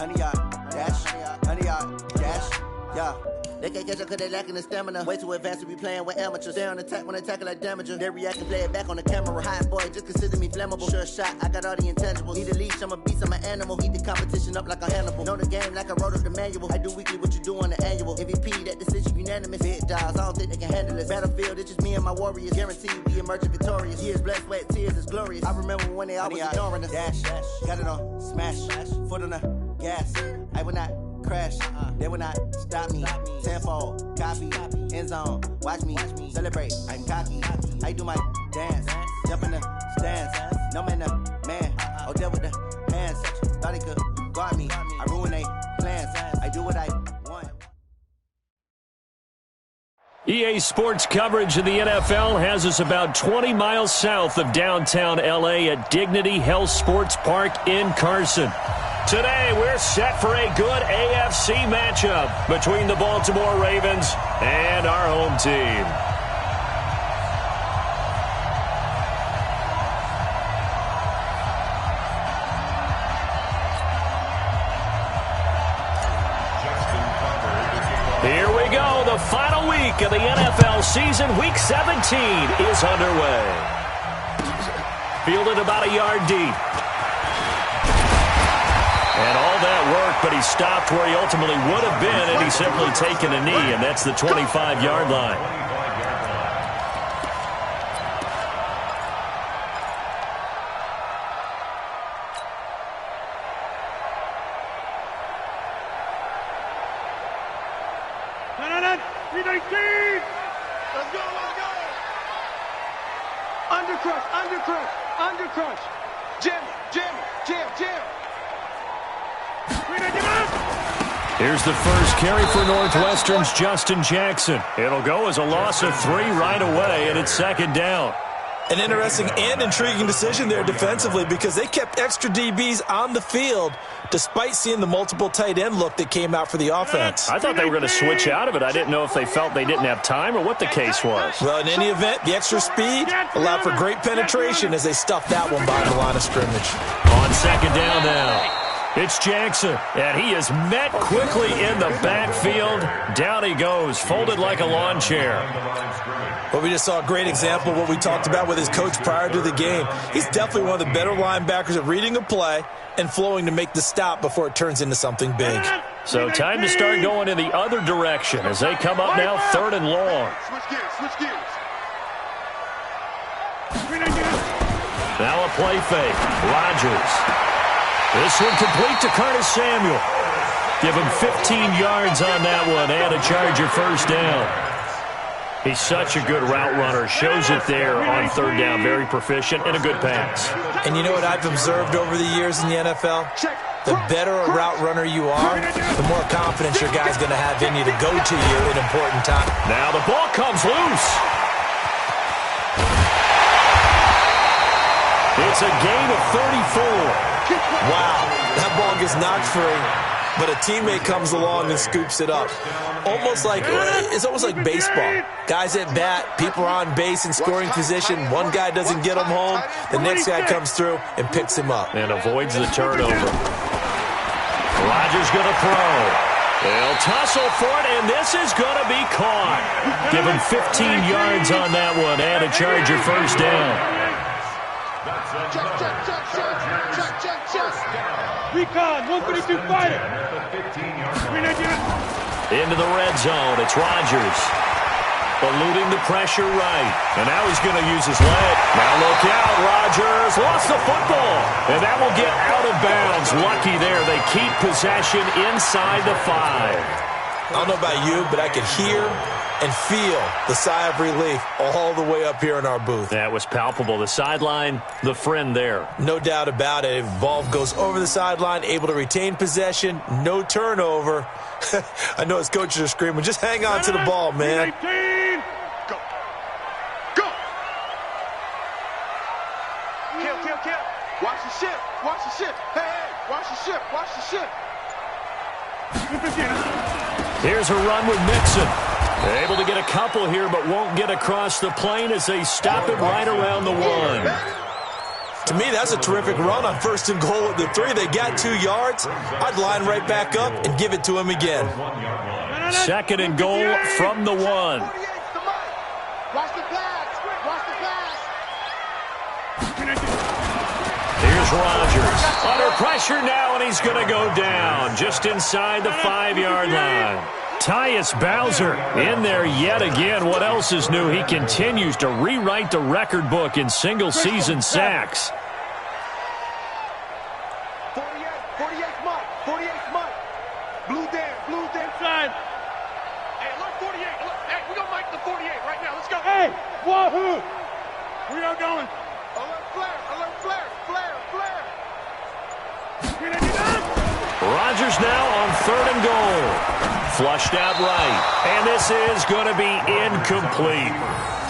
100 yard dash, 100 yard dash, yeah. They can't catch up cause they lacking the stamina. Way too advanced to be playing with amateurs. Stay on attack when they tackle like damager. They react and play it back on the camera. Hot boy, just consider me flammable. Sure shot, I got all the intangibles. Need a leash, I'm a beast, I'm an animal. Eat the competition up like a Hannibal. Know the game like I wrote up the manual. I do weekly what you do on the annual. MVP, that decision unanimous. Big dogs, I don't think they can handle it. Battlefield, it's just me and my warriors. Guaranteed we emerging victorious. Years, blood, sweat, tears, it's glorious. I remember when they always ignoring us. Dash, got it on, smash, foot on the gas. I will not crash, they will not stop me. Tenfold, copy, end zone, watch me celebrate. I'm cocky, I do my dance, jump in the stands. No man, the man, oh there with the hands. Thought he could guard me, I ruin they plans. I do what I want. EA Sports coverage of the NFL has us about 20 miles south of downtown LA at Dignity Health Sports Park in Carson. Today, we're set for a good AFC matchup between the Baltimore Ravens and our home team. Here we go. The final week of the NFL season. Week 17 is underway. Fielded about a yard deep. And all that worked, but he stopped where he ultimately would have been, and he's simply taken a knee, and that's the 25-yard line. Let's go, let's go! Undercrush! Jam! Here's the first carry for Northwestern's Justin Jackson. It'll go as a loss of 3 right away, and it's second down. An interesting and intriguing decision there defensively because they kept extra DBs on the field despite seeing the multiple tight end look that came out for the offense. I thought they were going to switch out of it. I didn't know if they felt they didn't have time or what the case was. Well, in any event, the extra speed allowed for great penetration as they stuffed that one by the line of scrimmage. On second down now. It's Jackson, and he is met quickly in the backfield. Down he goes, folded like a lawn chair. Well, we just saw a great example of what we talked about with his coach prior to the game. He's definitely one of the better linebackers at reading a play and flowing to make the stop before it turns into something big. So time to start going in the other direction as they come up now, 3rd and long. Switch gears. Now a play fake. Rodgers. This one complete to Curtis Samuel. Give him 15 yards on that one and a Charger first down. He's such a good route runner. Shows it there on 3rd down. Very proficient and a good pass. And you know what I've observed over the years in the NFL? The better a route runner you are, the more confidence your guy's going to have in you to go to you in important time. Now the ball comes loose. It's a gain of 34. Wow, that ball gets knocked free, but a teammate comes along and scoops it up. It's almost like baseball. Guys at bat, people are on base in scoring position. One guy doesn't get him home. The next guy comes through and picks him up. And avoids the turnover. Rodgers going to throw. They'll tussle for it, and this is going to be caught. Give him 15 yards on that one and a Charger first down. Recon, 132 fighter. Into the red zone. It's Rodgers. Eluding the pressure right. And now he's going to use his leg. Now look out. Rodgers lost the football. And that will get out of bounds. Lucky there. They keep possession inside the 5. I don't know about you, but I could hear and feel the sigh of relief all the way up here in our booth. That was palpable. The sideline, the friend there. No doubt about it. Ball goes over the sideline, able to retain possession, no turnover. I know his coaches are screaming, just hang on to the ball, man. Go. Kill. Watch the ship. Hey, watch the ship. Here's a run with Mixon. They're able to get a couple here, but won't get across the plane as they stop it right around the 1. To me, that's a terrific run on 1st and goal with the 3. They got 2 yards. I'd line right back up and give it to him again. 2nd and goal from the 1. Watch the pass. Watch the pass. Here's Rodgers. Under pressure now, and he's going to go down just inside the 5-yard line. Tyus Bowser in there yet again. What else is new? He continues to rewrite the record book in single-season sacks. 48 Mike. 48 Mike. Blue down. Side. Hey, alert 48. Hey, we're going to Mike the 48 right now. Let's go. Hey, wahoo. Where y'all going? Alert flare. Rodgers now on 3rd and goal. Flushed out right. And this is going to be incomplete.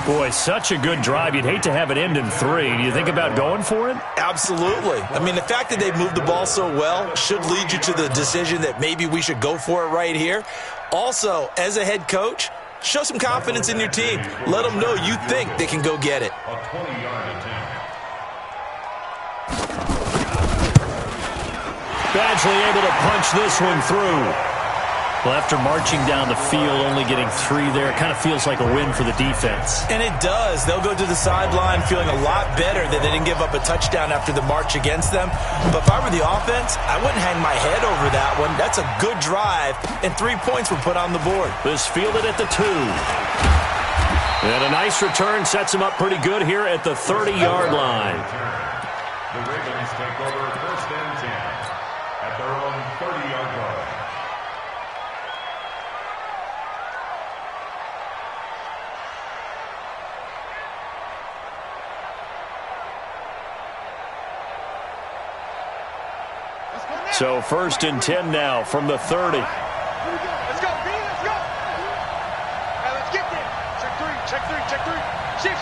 Boy, such a good drive. You'd hate to have it end in 3. Do you think about going for it? Absolutely. I mean, the fact that they moved the ball so well should lead you to the decision that maybe we should go for it right here. Also, as a head coach, show some confidence in your team. Let them know you think they can go get it. A 20-yard attempt. Badgley able to punch this one through. Well, after marching down the field, only getting 3 there, it kind of feels like a win for the defense. And it does. They'll go to the sideline feeling a lot better that they didn't give up a touchdown after the march against them. But if I were the offense, I wouldn't hang my head over that one. That's a good drive, and 3 points were put on the board. This fielded at the 2. And a nice return sets him up pretty good here at the 30-yard line. The Ravens take over 1st and 10 at their own 30-yard line. So 1st and 10 now from the 30. Let's go, B, let's go. Hey, let's get there. Check 3. Shift.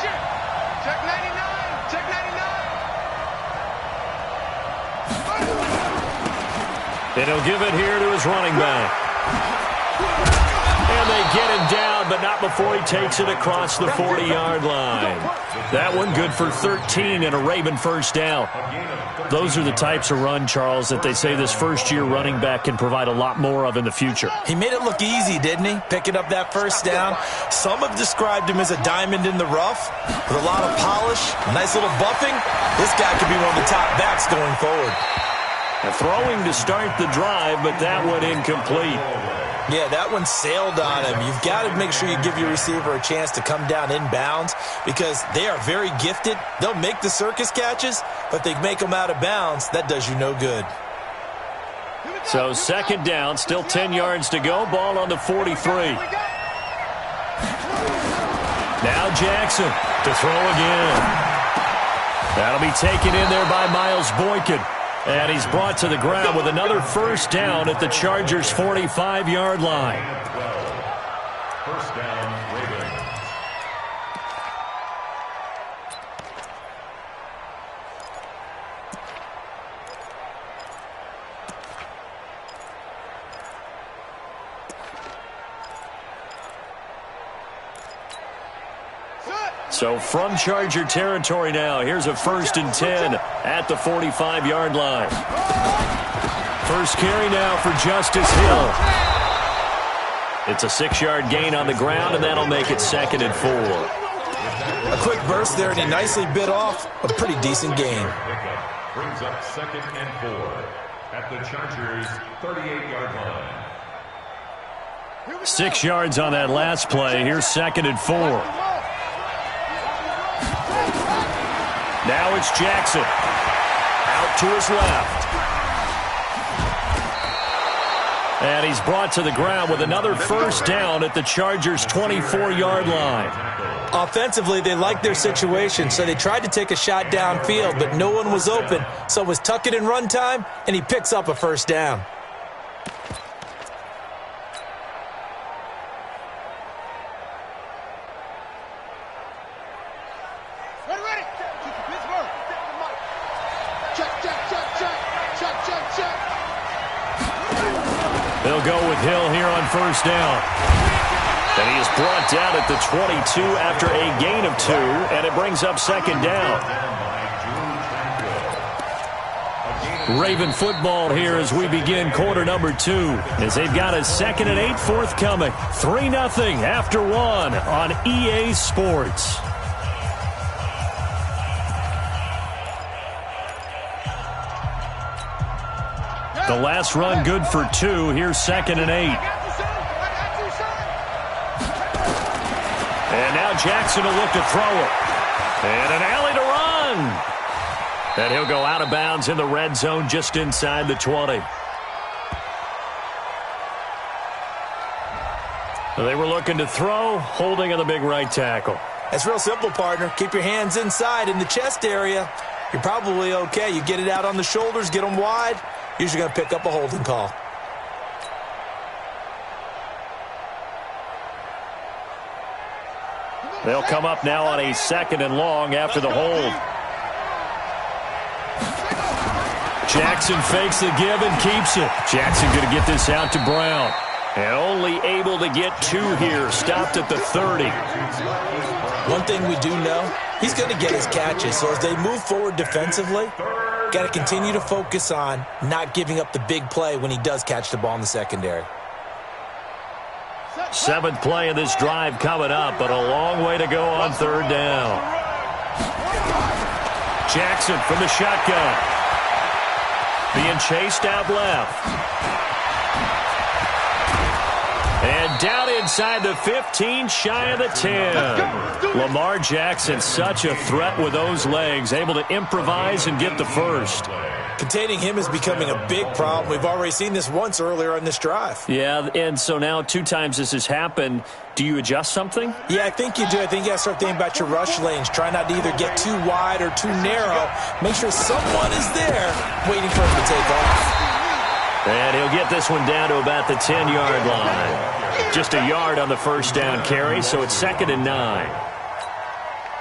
Check 99. Check 99. And he'll give it here to his running back. And they get him down, but not before he takes it across the 40-yard line. That one good for 13 and a Raven first down. Those are the types of run, Charles, that they say this first-year running back can provide a lot more of in the future. He made it look easy, didn't he? Picking up that first down. Some have described him as a diamond in the rough with a lot of polish, a nice little buffing. This guy could be one of the top backs going forward. Throwing to start the drive, but that one incomplete. Yeah, that one sailed on him. You've got to make sure you give your receiver a chance to come down inbounds because they are very gifted. They'll make the circus catches, but they make them out of bounds. That does you no good. So 2nd down, still 10 yards to go. Ball on the 43. Now Jackson to throw again. That'll be taken in there by Miles Boykin. And he's brought to the ground with another first down at the Chargers' 45-yard line. 1st down, Ravens. So from Charger territory now, here's a 1st and 10 at the 45-yard line. First carry now for Justice Hill. It's a 6-yard gain on the ground, and that'll make it 2nd and 4. A quick burst there, and he nicely bit off a pretty decent gain. Brings up 2nd and 4 at the Chargers' 38-yard line. 6 yards on that last play. Here's 2nd and 4. Now it's Jackson. Out to his left. And he's brought to the ground with another first down at the Chargers' 24-yard line. Offensively, they liked their situation, so they tried to take a shot downfield, but no one was open. So it was tuck it in run time, and he picks up a first down. They'll go with Hill here on first down. And he is brought down at the 22 after a gain of 2, and it brings up 2nd down. Raven football here as we begin quarter number 2. As they've got a 2nd and 8 forthcoming. 3-0 after 1 on EA Sports. The last run good for 2. Here's 2nd and 8. And now Jackson will look to throw it. And an alley to run. And he'll go out of bounds in the red zone just inside the 20. They were looking to throw, holding on the big right tackle. It's real simple, partner. Keep your hands inside in the chest area. You're probably okay. You get it out on the shoulders, get them wide. Usually going to pick up a holding call. They'll come up now on a 2nd and long after the hold. Jackson fakes the give and keeps it. Jackson going to get this out to Brown. And only able to get 2 here. Stopped at the 30. One thing we do know, he's going to get his catches. So as they move forward defensively, got to continue to focus on not giving up the big play when he does catch the ball in the secondary. 7th play of this drive coming up, but a long way to go on 3rd down. Jackson from the shotgun. Being chased out left. And down inside the 15, shy of the 10. Lamar Jackson, such a threat with those legs, able to improvise and get the first. Containing him is becoming a big problem. We've already seen this once earlier on this drive. Yeah, and so now 2 times this has happened. Do you adjust something? Yeah, I think you do. I think you got to start thinking about your rush lanes. Try not to either get too wide or too narrow. Make sure someone is there waiting for him to take off. And he'll get this one down to about the 10-yard line. Just a yard on the first down carry, so it's 2nd and 9.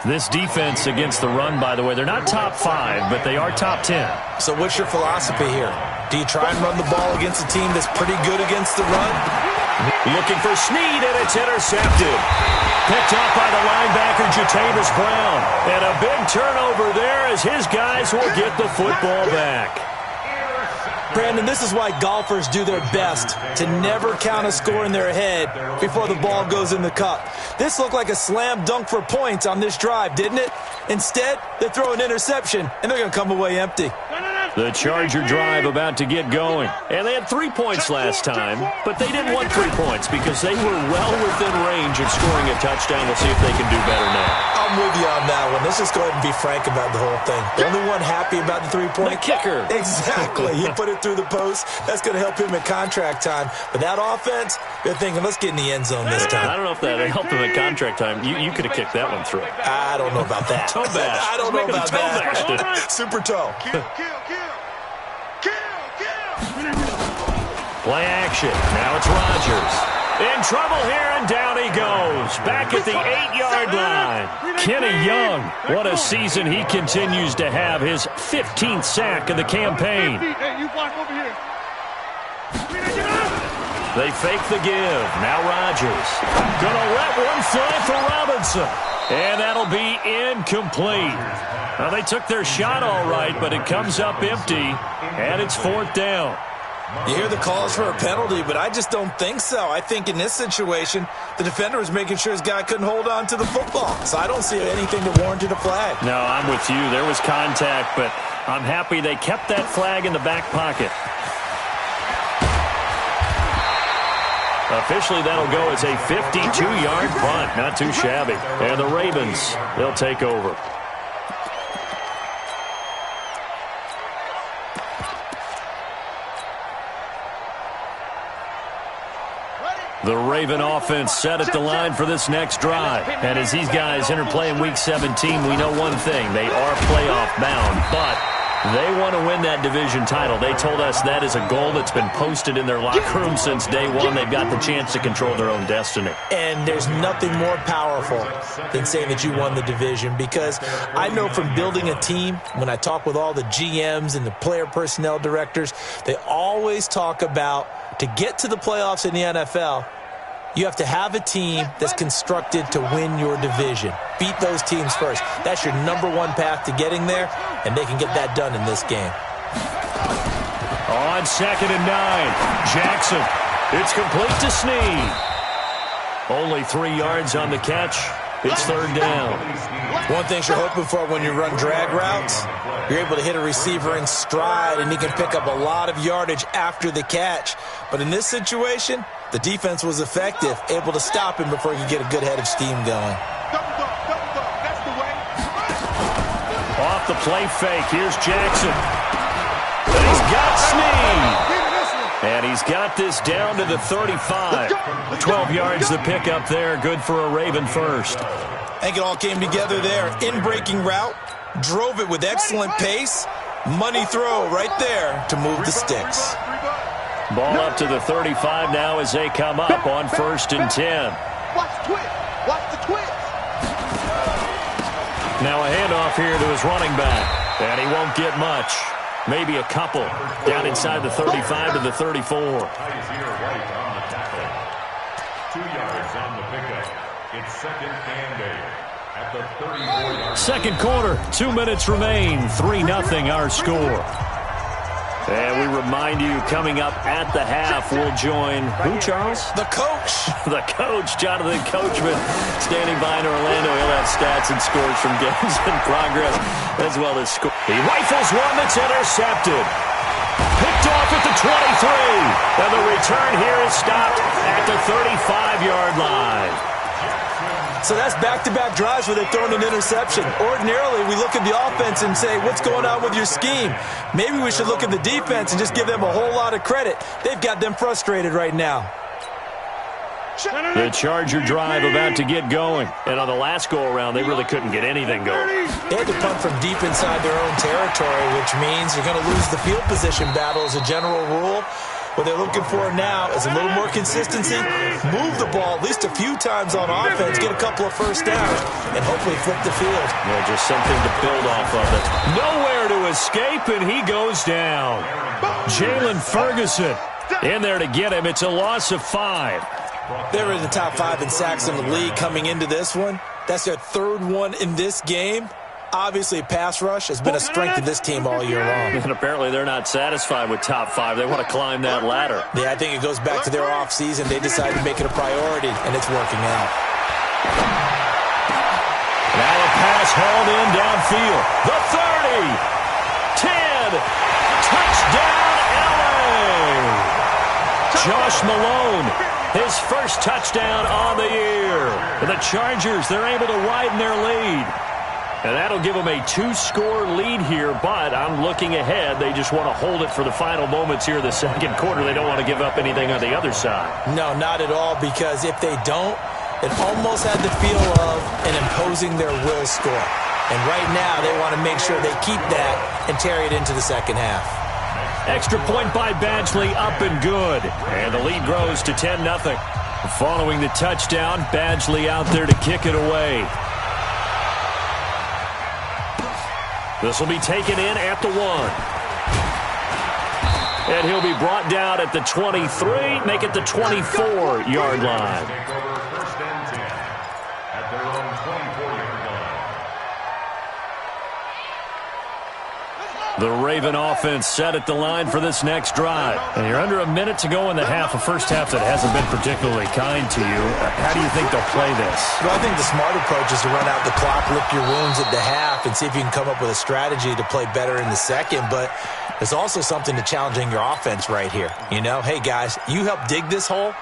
This defense against the run, by the way, they're not top 5, but they are top 10. So what's your philosophy here? Do you try and run the ball against a team that's pretty good against the run? Looking for Snead, and it's intercepted. Picked off by the linebacker, Jatavis Brown. And a big turnover there as his guys will get the football back. Brandon, this is why golfers do their best to never count a score in their head before the ball goes in the cup. This looked like a slam dunk for points on this drive, didn't it? Instead, they throw an interception, and they're going to come away empty. The Charger drive about to get going. And they had 3 points last time, but they didn't want 3 points because they were well within range of scoring a touchdown. We'll see if they can do better now. I'm with you on that one. Let's just go ahead and be frank about the whole thing. The only one happy about the 3-point. The kicker. Exactly. He put it through the post. That's going to help him at contract time. But that offense, they're thinking, let's get in the end zone this time. I don't know if that helped him at contract time. You could have kicked that one through. I don't know about that. Toe bash. I don't know about that. Right. Super toe. Kill. Play action. Now it's Rodgers. In trouble here, and down he goes. Back at the 8-yard line. Kenny Young, what a season he continues to have. His 15th sack of the campaign. Hey, you block over here. They fake the give. Now Rodgers. Gonna let one fly for Robinson. And that'll be incomplete. Now, they took their shot all right, but it comes up empty, and it's 4th down. You hear the calls for a penalty, but I just don't think so. I think in this situation, the defender was making sure his guy couldn't hold on to the football. So I don't see anything that warranted a flag. No, I'm with you. There was contact, but I'm happy they kept that flag in the back pocket. Officially, that'll go as a 52-yard punt. Not too shabby. And the Ravens, they'll take over. The Raven offense set at the line for this next drive. And as these guys interplay in Week 17, we know one thing. They are playoff bound, but they want to win that division title. They told us that is a goal that's been posted in their locker room since day one. They've got the chance to control their own destiny. And there's nothing more powerful than saying that you won the division, because I know from building a team, when I talk with all the GMs and the player personnel directors, they always talk about to get to the playoffs in the NFL, you have to have a team that's constructed to win your division. Beat those teams first. That's your #1 path to getting there, and they can get that done in this game. On 2nd and 9. Jackson. It's complete to Snead. Only 3 yards on the catch. It's 3rd down. One thing you're hoping for when you run drag routes, you're able to hit a receiver in stride, and he can pick up a lot of yardage after the catch. But in this situation, the defense was effective, able to stop him before he could get a good head of steam going. Double dog, that's the way. Off the play fake, here's Jackson. And he's got Snead. And he's got this down to the 35. 12 yards the pickup there, good for a Raven first. I think it all came together there. In-breaking route, drove it with excellent pace. Money throw right there to move the sticks. Ball up to the 35 now as they come up on 1st and 10. Watch the twist. Watch the twist. Now a handoff here to his running back. And he won't get much. Maybe a couple. Down inside the 35 to the 34. 2 yards on the pickup. It's 2nd and 8 at the 34-yard. Second quarter, 2 minutes remain. 3-0 our score. And we remind you, coming up at the half, we'll join who, Charles? The coach. The coach, Jonathan Coachman, standing by in Orlando. He'll have stats and scores from games in progress, as well as score. He rifles one that's intercepted. Picked off at the 23. And the return here is stopped at the 35-yard line. So that's back-to-back drives where they've thrown an interception. Ordinarily, we look at the offense and say, what's going on with your scheme? Maybe we should look at the defense and just give them a whole lot of credit. They've got them frustrated right now. The Charger drive about to get going. And on the last go-around, they really couldn't get anything going. They had to punt from deep inside their own territory, which means you're going to lose the field position battle as a general rule. What they're looking for now is a little more consistency, move the ball at least a few times on offense, get a couple of first downs, and hopefully flip the field. Yeah, just something to build off of it. Nowhere to escape, and he goes down. Jalen Ferguson in there to get him. It's a loss of 5. They were in the top 5 in sacks in the league coming into this one. That's their 3rd one in this game. Obviously, pass rush has been a strength of this team all year long. And apparently they're not satisfied with top 5. They want to climb that ladder. Yeah, I think it goes back to their offseason. They decided to make it a priority, and it's working out. Now a pass hauled in downfield. The 30. 10. Touchdown, LA. Josh Malone, his first touchdown on the year. And the Chargers, they're able to widen their lead. And that'll give them a 2-score lead here, but I'm looking ahead. They just want to hold it for the final moments here in the second quarter. They don't want to give up anything on the other side. No, not at all, because if they don't, it almost had the feel of an imposing their will score. And right now, they want to make sure they keep that and carry it into the second half. Extra point by Badgley, up and good. And the lead grows to 10-0. Following the touchdown, Badgley out there to kick it away. This will be taken in at the 1. And he'll be brought down at the 23, make it the 24-yard line. Take over 1st and 10 at their own 24-yard line. The Raven offense set at the line for this next drive. And you're under a minute to go in the half, a first half that hasn't been particularly kind to you. How do you think they'll play this? Well, I think the smart approach is to run out the clock, lick your wounds at the half, and see if you can come up with a strategy to play better in the second. But there's also something to challenging your offense right here. You know, hey, guys, you help dig this hole.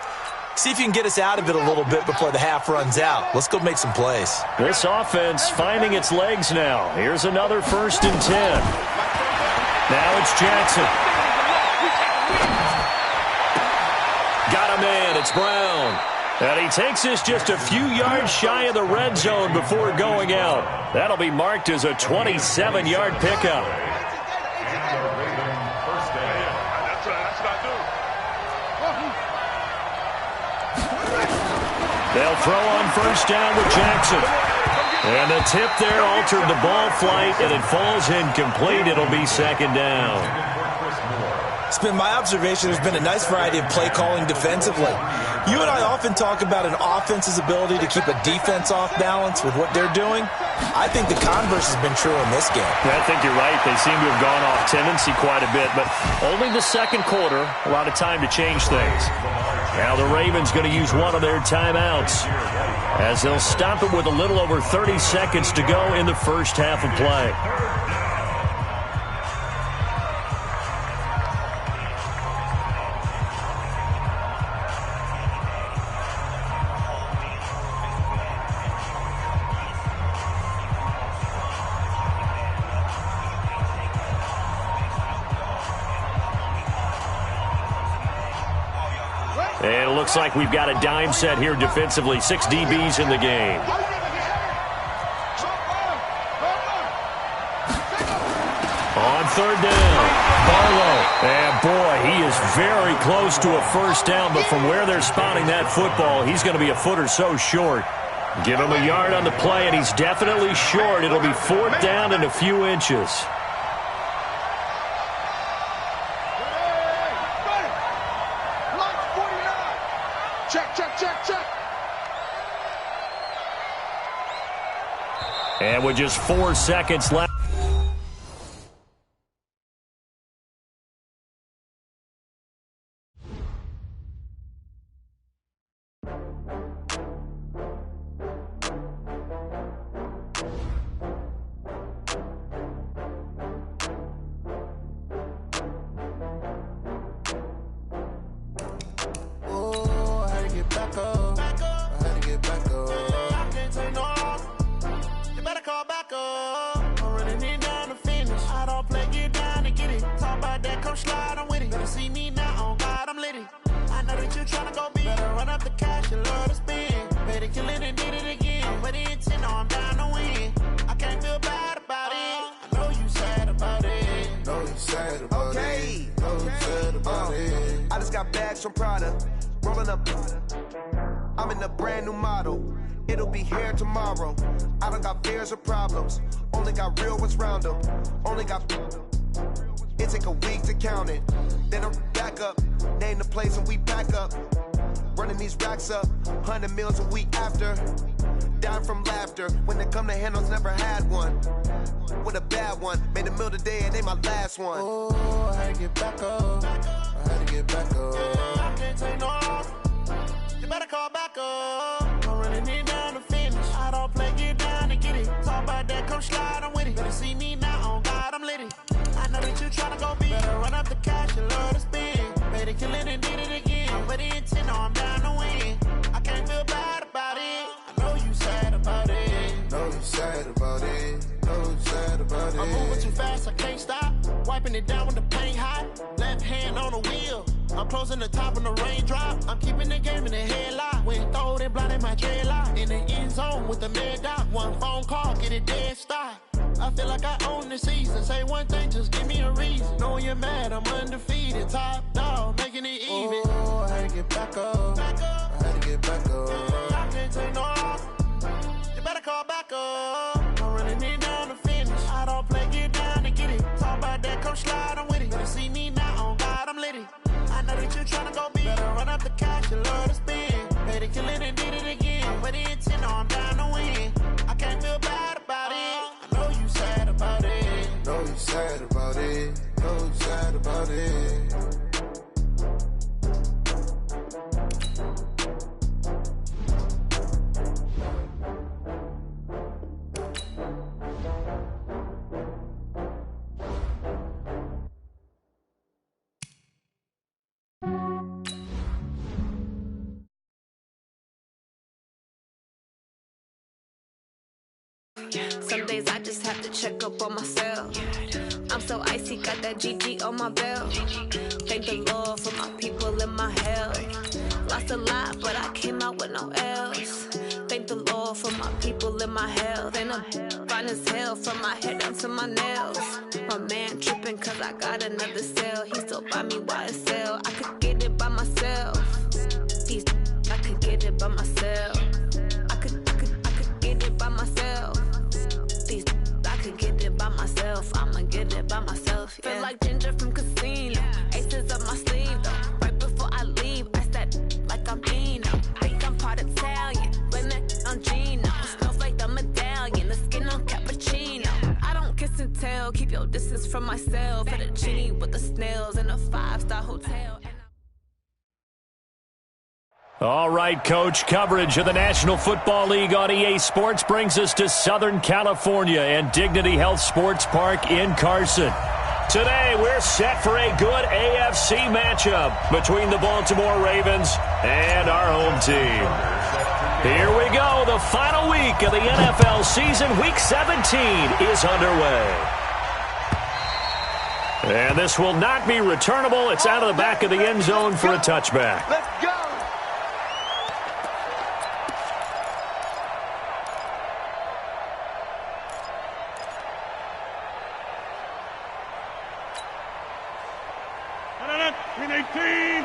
See if you can get us out of it a little bit before the half runs out. Let's go make some plays. This offense finding its legs now. Here's another 1st and 10. Now it's Jackson. Got a man. It's Brown. And he takes this just a few yards shy of the red zone before going out. That'll be marked as a 27-yard pickup. They'll throw on 1st down with Jackson. And the tip there altered the ball flight, and it falls incomplete. It'll be 2nd down. It's been my observation there's been a nice variety of play calling defensively. You and I often talk about an offense's ability to keep a defense off balance with what they're doing. I think the converse has been true in this game. Yeah, I think you're right. They seem to have gone off tendency quite a bit, but only the second quarter, a lot of time to change things. Now the Ravens going to use one of their timeouts as they'll stop it with a little over 30 seconds to go in the first half of play. And it looks like we've got a dime set here defensively. 6 DBs in the game. On third down, Barlow. And boy, he is very close to a first down, but from where they're spotting that football, he's going to be a foot or so short. Give him a yard on the play, and he's definitely short. It'll be fourth down and a few inches. And with just 4 seconds left. I'm in a brand new model. It'll be here tomorrow. I don't got fears or problems. Only got real ones round them. Only got... It take a week to count it. Then I'm back up. Name the place and we back up. Running these racks up. 100 meals a week after. Down from laughter. When they come to handles, never had one. With a bad one. Made a meal today and they my last one. Oh, I had to get back up. I had to get back up. I can't take no off. You better call back up. I'm running it down to finish. I don't play, get down to get it. Talk about that, come slide, I'm with it. Better see me now, on God, I'm litty. I know that you tryna go big. Better run up the cash, you love to spend. Better kill it and did it again. With the intent, no, I'm down to win. I can't feel bad about it. I know you sad about it. Know you sad about it. Know you sad about it. I'm moving too fast, I can't stop. Wiping it down when the paint hot. Left hand on the wheel. I'm closing the top when the raindrop. I'm keeping the game in the headlock. When throwed and blinded my dreadlock. In the end zone with the mad dot. One phone call, get it dead stop. I feel like I own the season. Say one thing, just give me a reason. Knowing you're mad, I'm undefeated. Top dog, making it even. Oh, I had to get back up. I had to get back up. I can't take no off. You better call back up. I'm running it down to finish. I don't play, get down to get it. Talk about that, come slide, I'm with it. Better see me now, on God, I'm litty. I know that you tryna go big. Better run up the cash, you love to spend. Better kill it and did it again. With the intent, no, I'm down to win. I can't feel bad about it. I know you sad about it. Know you sad about it. Know you sad about it. Some days I just have to check up on myself. I'm so icy, got that GG on my belt. Thank the Lord for my people in my health. Lost a lot, but I came out with no L's. Thank the Lord for my people in my health. And I'm fine as hell from my head down to my nails. My man tripping cause I got another cell. He still buy me YSL. I could get it by myself. I could get it by myself. I could get it by myself. I could get it by myself. I'ma get it by myself. Yeah. Feel like Ginger from Casino. Aces from myself. At a genie with the snails in a 5-star hotel. All right, Coach, coverage of the National Football League on EA Sports brings us to Southern California and Dignity Health Sports Park in Carson. Today, we're set for a good AFC matchup between the Baltimore Ravens and our home team. Here we go. The final week of the NFL season, Week 17, is underway. And this will not be returnable. It's out of the back of the end zone for a touchback. Let's go. Green 18. 38 right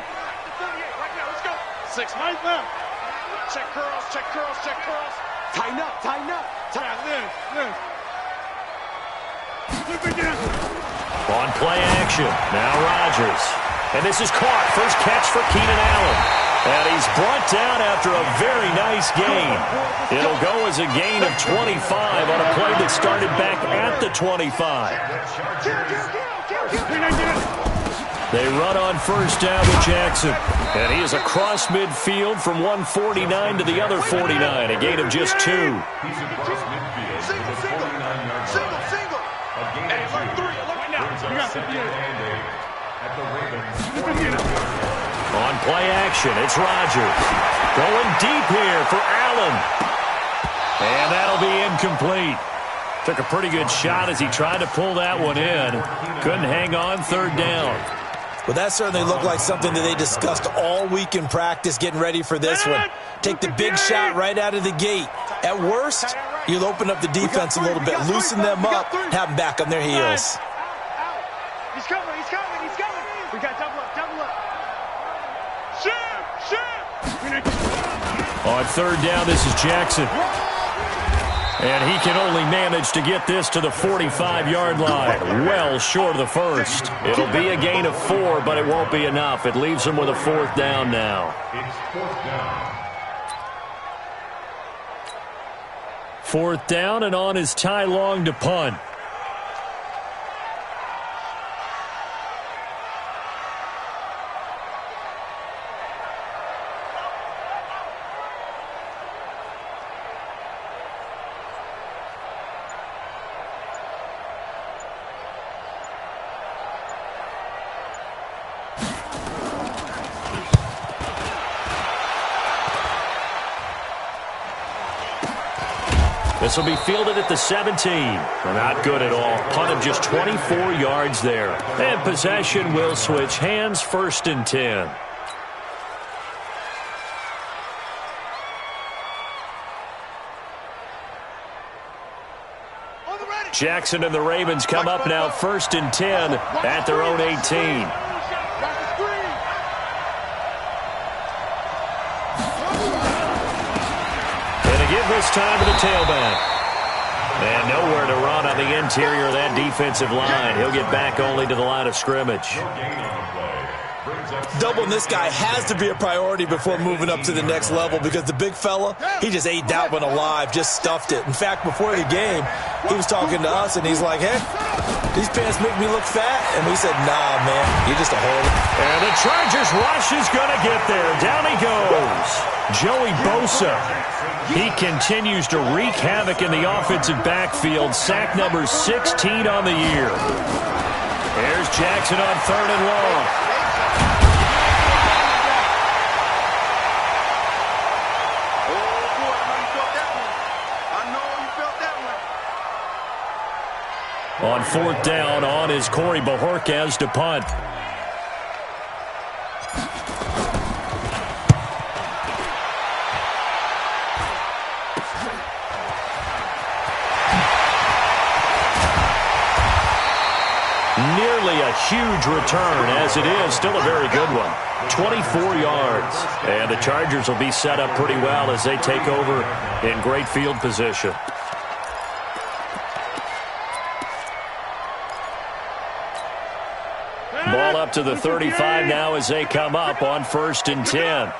now. Let's go. 6 right left. Check curls, check curls, check curls. Tighten up, tighten up. Lift. On play action, now Rodgers. And this is caught. First catch for Keenan Allen. And he's brought down after a very nice gain. It'll go as a gain of 25 on a play that started back at the 25. They run on first down with Jackson. And he is across midfield from 149 to the other 49. A gain of just 2. He's across midfield to the 49-yard line. Single. A gain of 2. Brings up second and 8 at the Ravens. On play action, it's Rodgers. Going deep here for Allen. And that'll be incomplete. Took a pretty good shot as he tried to pull that one in. Couldn't hang on, third down. Well, that certainly looked like something that they discussed all week in practice getting ready for this one. Take the big shot right out of the gate. At worst, you'll open up the defense a little bit, loosen them up, have them back on their heels. He's coming. We got double up. Shoot. On third down, this is Jackson. And he can only manage to get this to the 45-yard line. Well short of the first. It'll be a gain of 4, but it won't be enough. It leaves him with a fourth down now. It's fourth down. Fourth down, and on is Ty Long to punt. This will be fielded at the 17. Not good at all. Punt of just 24 yards there. And possession will switch hands, first and 10. Jackson and the Ravens come up now, first and 10 at their own 18. This time to the tailback. And nowhere to run on the interior of that defensive line. He'll get back only to the line of scrimmage. Doubling this guy has to be a priority before moving up to the next level because the big fella, he just ate that one alive, just stuffed it. In fact, before the game, he was talking to us, and he's like, hey, these pants make me look fat. And we said, nah, man, you're just a hole. And the Chargers rush is going to get there. Down he goes. Joey Bosa. He continues to wreak havoc in the offensive backfield. Sack number 16 on the year. There's Jackson on third and long. On fourth down, on is Corey Bojorquez to punt. Nearly a huge return, as it is still a very good one. 24 yards. And the Chargers will be set up pretty well as they take over in great field position. Ball up to the 35 now as they come up on first and 10.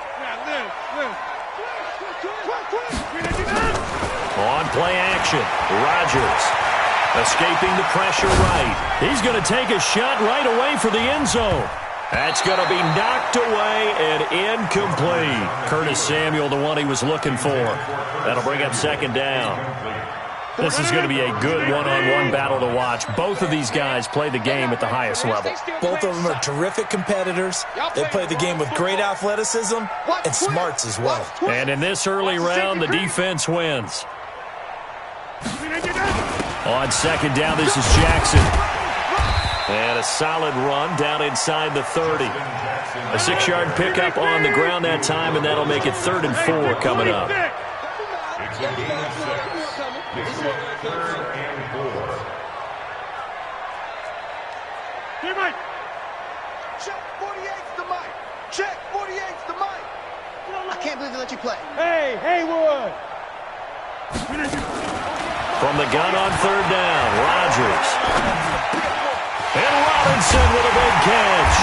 On play action, Rodgers. Escaping the pressure right. He's going to take a shot right away for the end zone. That's going to be knocked away and incomplete. Curtis Samuel, the one he was looking for. That'll bring up second down. This is going to be a good one-on-one battle to watch. Both of these guys play the game at the highest level. Both of them are terrific competitors. They play the game with great athleticism and smarts as well. And in this early round, the defense wins. On second down, this is Jackson. And a solid run down inside the 30. A 6-yard pickup on the ground that time, and that'll make it 3rd and 4 coming up. It's a gain of 6. This is 3rd and 4. Hey, Mike. Check 48's the mic. Check 48's the mic. I can't believe they let you play. Hey, Haywood. From the gun on 3rd down, Rodgers. And Robinson with a big catch.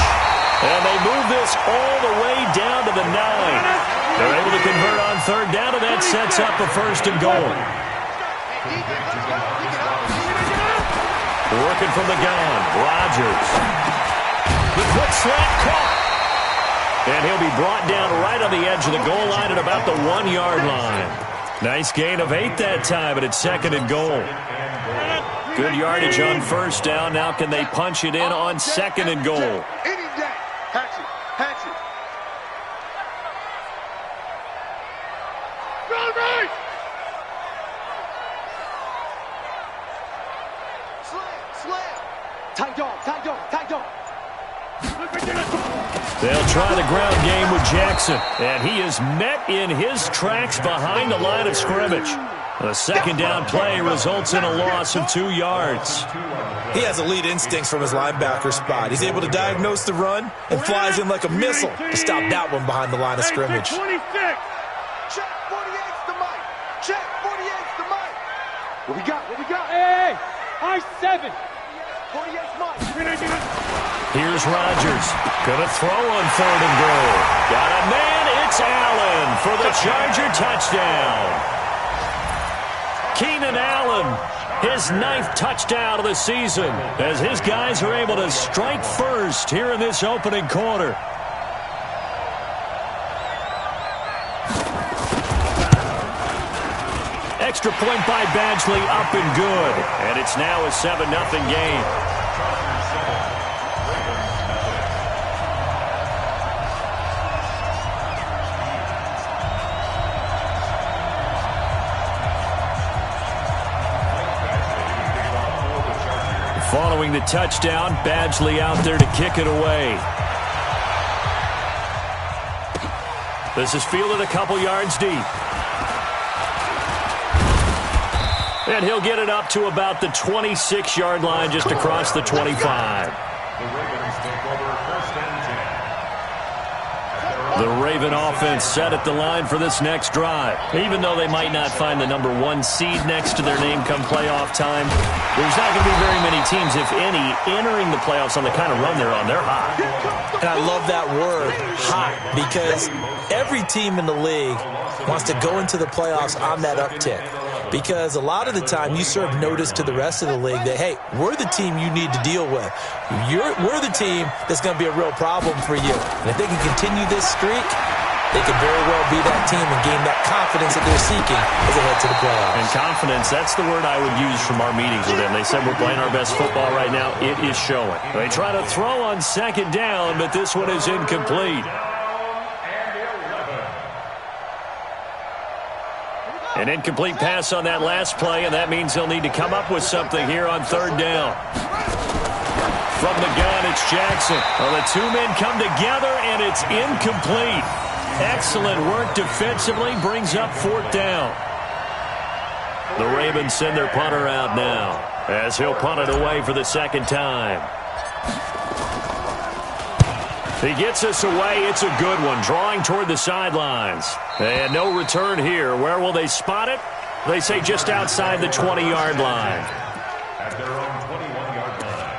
And they move this all the way down to the 9. They're able to convert on 3rd down, and that sets up a 1st and goal. Working from the gun, Rodgers. The quick slant caught. And he'll be brought down right on the edge of the goal line at about the 1-yard line. Nice gain of 8 that time, and it's 2nd and goal. Good yardage on 1st down. Now can they punch it in on 2nd and goal? Any day. Hatchet. Hatchet. Run right. Slam. Tight dog. They'll try the ground game with Jackson. And he is met in his tracks behind the line of scrimmage. The 2nd down play results in a loss of 2 yards. He has elite instincts from his linebacker spot. He's able to diagnose the run and flies in like a missile to stop that one behind the line of scrimmage. 26. Check 48's the mic. Check 48's the mic. What we got? Hey, I-7. 48's mic. Here's Rodgers. Gonna throw on 3rd and goal. Got a man. It's Allen for the Charger touchdown. Keenan Allen, his 9th touchdown of the season, as his guys are able to strike first here in this opening quarter. Extra point by Badgley, up and good. And it's now a 7-0 game. Following the touchdown, Badgley out there to kick it away. This is fielded a couple yards deep. And he'll get it up to about the 26-yard line, just across the 25. The Ravens take over 1st and 10. The Raven offense set at the line for this next drive. Even though they might not find the number 1 seed next to their name come playoff time, there's not going to be very many teams, if any, entering the playoffs on the kind of run they're on. They're hot. And I love that word, hot, because every team in the league wants to go into the playoffs on that uptick. Because a lot of the time you serve notice to the rest of the league that, hey, we're the team you need to deal with. We're the team that's going to be a real problem for you. And if they can continue this streak, they could very well be that team and gain that confidence that they're seeking as they head to the playoffs. And confidence, that's the word I would use from our meetings with them. They said we're playing our best football right now. It is showing. They try to throw on 2nd down, but this one is incomplete. An incomplete pass on that last play, and that means they'll need to come up with something here on 3rd down. From the gun, it's Jackson. Well, the 2 men come together, and it's incomplete. Excellent work defensively, brings up 4th down. The Ravens send their punter out now, as he'll punt it away for the 2nd time. He gets us away. It's a good one, drawing toward the sidelines. And no return here. Where will they spot it? They say just outside the 20-yard line. At their own 21-yard line.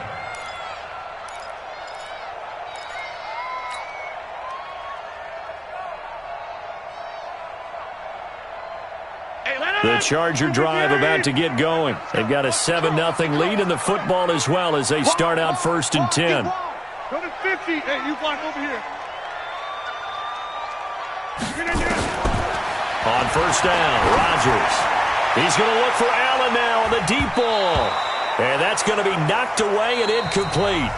The Charger drive about to get going. They've got a 7-0 lead in the football as well as they start out 1st and 10. Go to 50. Hey, you block over here. On 1st down, Rodgers. He's going to look for Allen now on the deep ball. And that's going to be knocked away and incomplete.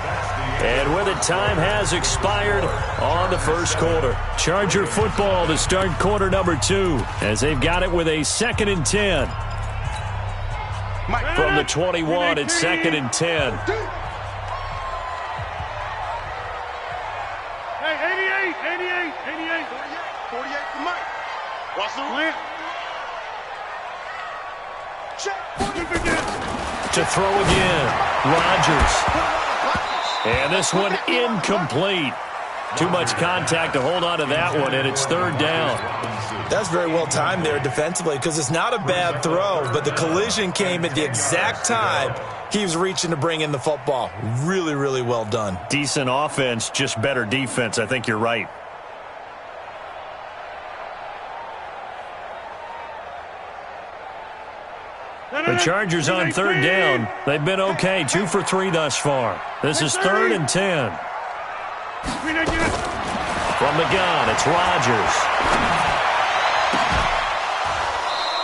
And with it, time has expired on the first quarter. Charger football to start quarter number 2 as they've got it with a 2nd and 10. From the 21, it's 2nd and 10. Hey, 88. 48 for Mike. Watch the lamp. To throw again, Rodgers. And this one incomplete. Too much contact to hold on to that one, and it's 3rd down. That's very well timed there defensively because it's not a bad throw, but the collision came at the exact time he was reaching to bring in the football. Really, really well done. Decent offense, just better defense. I think you're right. The Chargers on 3rd down. They've been okay, 2 for 3 thus far. This is 3rd and 10. From the gun, it's Rodgers.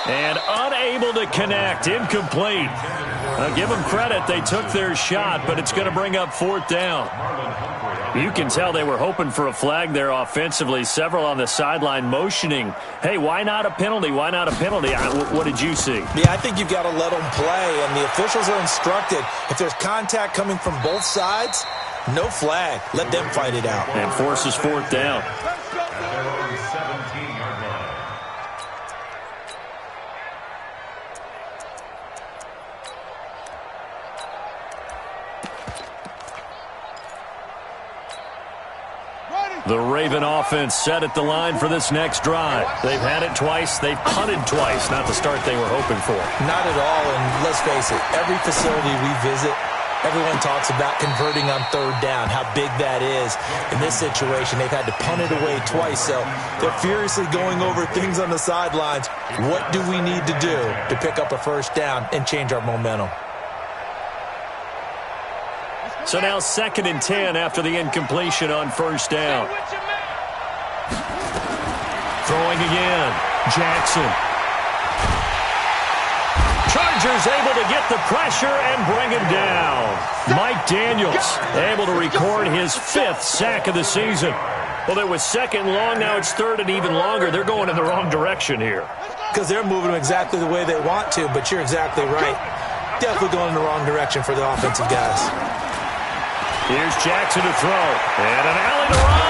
And unable to connect, incomplete. Now give them credit, they took their shot, but it's going to bring up 4th down. You can tell they were hoping for a flag there offensively. Several on the sideline motioning, hey, why not a penalty? Why not a penalty? What did you see? Yeah, I think you've got to let them play, and the officials are instructed if there's contact coming from both sides, no flag. Let them fight it out. And forces 4th down. The Raven offense set at the line for this next drive. They've had it twice. They've punted twice. Not the start they were hoping for. Not at all, and let's face it, every facility we visit, everyone talks about converting on 3rd down, how big that is. In this situation, they've had to punt it away twice, so they're furiously going over things on the sidelines. What do we need to do to pick up a 1st down and change our momentum? So now 2nd and 10 after the incompletion on 1st down. Throwing again, Jackson. Chargers able to get the pressure and bring him down. Mike Daniels able to record his 5th sack of the season. Well, it was 2nd long, now it's 3rd and even longer. They're going in the wrong direction here. Because they're moving them exactly the way they want to, but you're exactly right. Definitely going in the wrong direction for the offensive guys. Here's Jackson to throw, and an alley to run.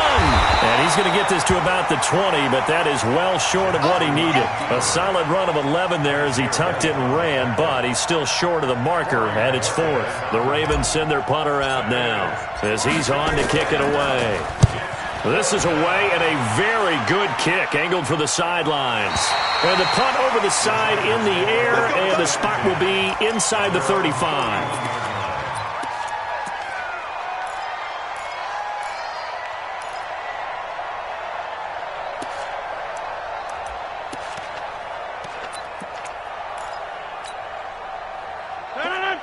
And he's going to get this to about the 20, but that is well short of what he needed. A solid run of 11 there as he tucked it and ran, but he's still short of the marker, and it's 4th. The Ravens send their punter out now as he's on to kick it away. This is away and a very good kick, angled for the sidelines. And the punt over the side in the air, and the spot will be inside the 35.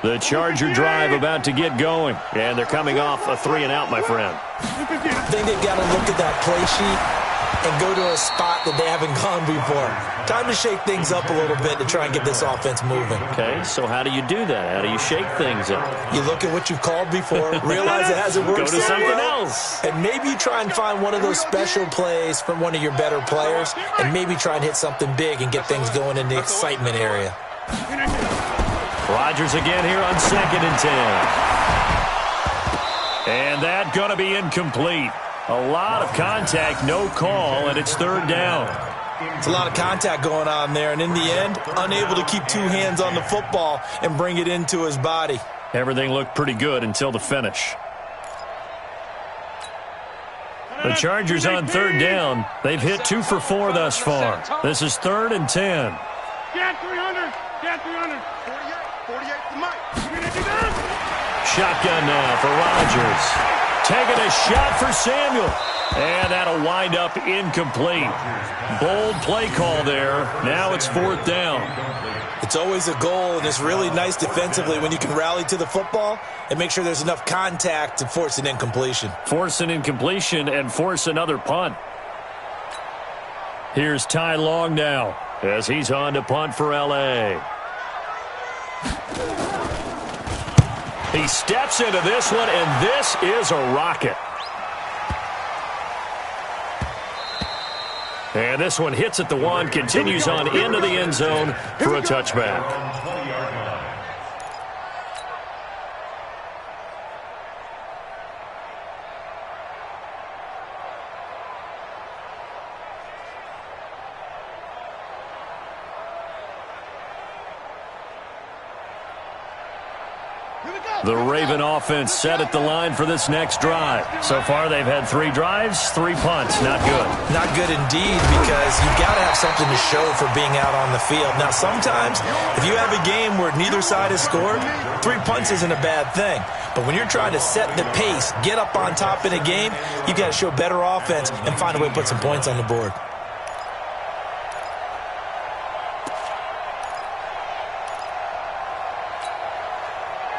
The Charger drive about to get going, and they're coming off a 3 and out, my friend. I think they've got to look at that play sheet and go to a spot that they haven't gone before. Time to shake things up a little bit to try and get this offense moving. Okay, so how do you do that? How do you shake things up? You look at what you've called before, realize it hasn't worked. Go to something else. And maybe you try and find one of those special plays from one of your better players, and maybe try and hit something big and get things going in the excitement area. Rodgers again here on 2nd and 10. And that going to be incomplete. A lot of contact, no call, and it's 3rd down. It's a lot of contact going on there, and in the end, unable to keep 2 hands on the football and bring it into his body. Everything looked pretty good until the finish. The Chargers on 3rd down. They've hit 2 for 4 thus far. This is 3rd and 10. Get 300. Get 300. 48 to Mike. Shotgun now for Rodgers. Taking a shot for Samuel. And that'll wind up incomplete. Bold play call there. Now it's 4th down. It's always a goal, and it's really nice defensively when you can rally to the football and make sure there's enough contact to force an incompletion. Force an incompletion and force another punt. Here's Ty Long now as he's on to punt for L.A. He steps into this one, and this is a rocket. And this one hits at the 1, continues on into the end zone for a touchback. The Raven offense set at the line for this next drive. So far, they've had 3 drives, 3 punts. Not good. Not good indeed, because you've got to have something to show for being out on the field. Now, sometimes, if you have a game where neither side has scored, 3 punts isn't a bad thing. But when you're trying to set the pace, get up on top in a game, you've got to show better offense and find a way to put some points on the board.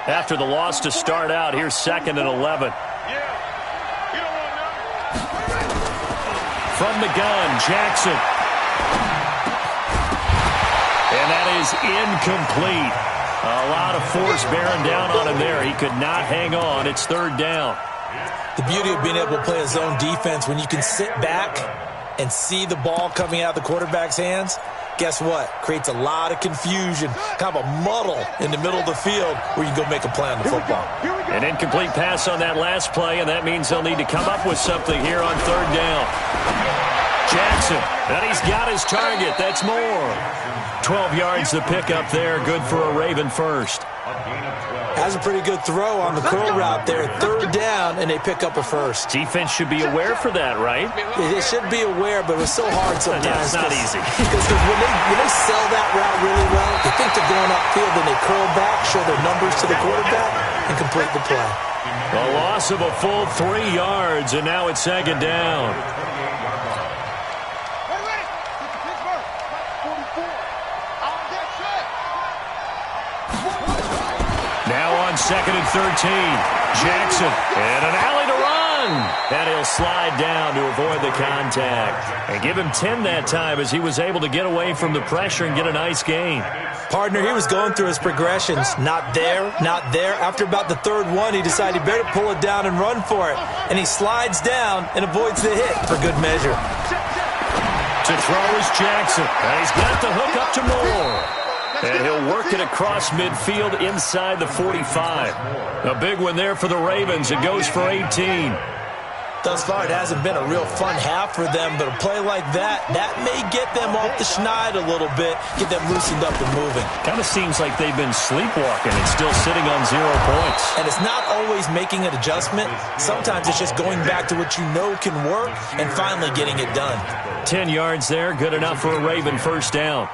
After the loss to start out, here's 2nd and 11. From the gun, Jackson. And that is incomplete. A lot of force bearing down on him there. He could not hang on. It's 3rd down. The beauty of being able to play a zone defense, when you can sit back and see the ball coming out of the quarterback's hands, guess what? Creates a lot of confusion, kind of a muddle in the middle of the field where you can go make a play on the football. An incomplete pass on that last play, and that means they'll need to come up with something here on 3rd down. Jackson, and he's got his target. That's more. 12 yards to pick up there. Good for a Raven first. Has a pretty good throw on the curl route there. 3rd down, and they pick up a first. Defense should be aware for that, right? They should be aware, but it was so hard sometimes. Yeah, it's not easy. Because when they sell that route really well, they think they're going upfield, then they curl back, show their numbers to the quarterback, and complete the play. A loss of a full 3 yards, and now it's 2nd down. Now on 2nd and 13. Jackson, and an alley to run. And he'll slide down to avoid the contact. And give him 10 that time as he was able to get away from the pressure and get a nice gain. Partner, he was going through his progressions. Not there, not there. After about the 3rd one, he decided he better pull it down and run for it. And he slides down and avoids the hit for good measure. To throw is Jackson. And he's got the hook up to Moore. And he'll work it across midfield inside the 45. A big one there for the Ravens. It goes for 18. Thus far, it hasn't been a real fun half for them, but a play like that may get them off the schneid a little bit, get them loosened up and moving. Kind of seems like they've been sleepwalking and still sitting on 0 points. And it's not always making an adjustment. Sometimes it's just going back to what you know can work and finally getting it done. 10 yards there, good enough for a Raven first down.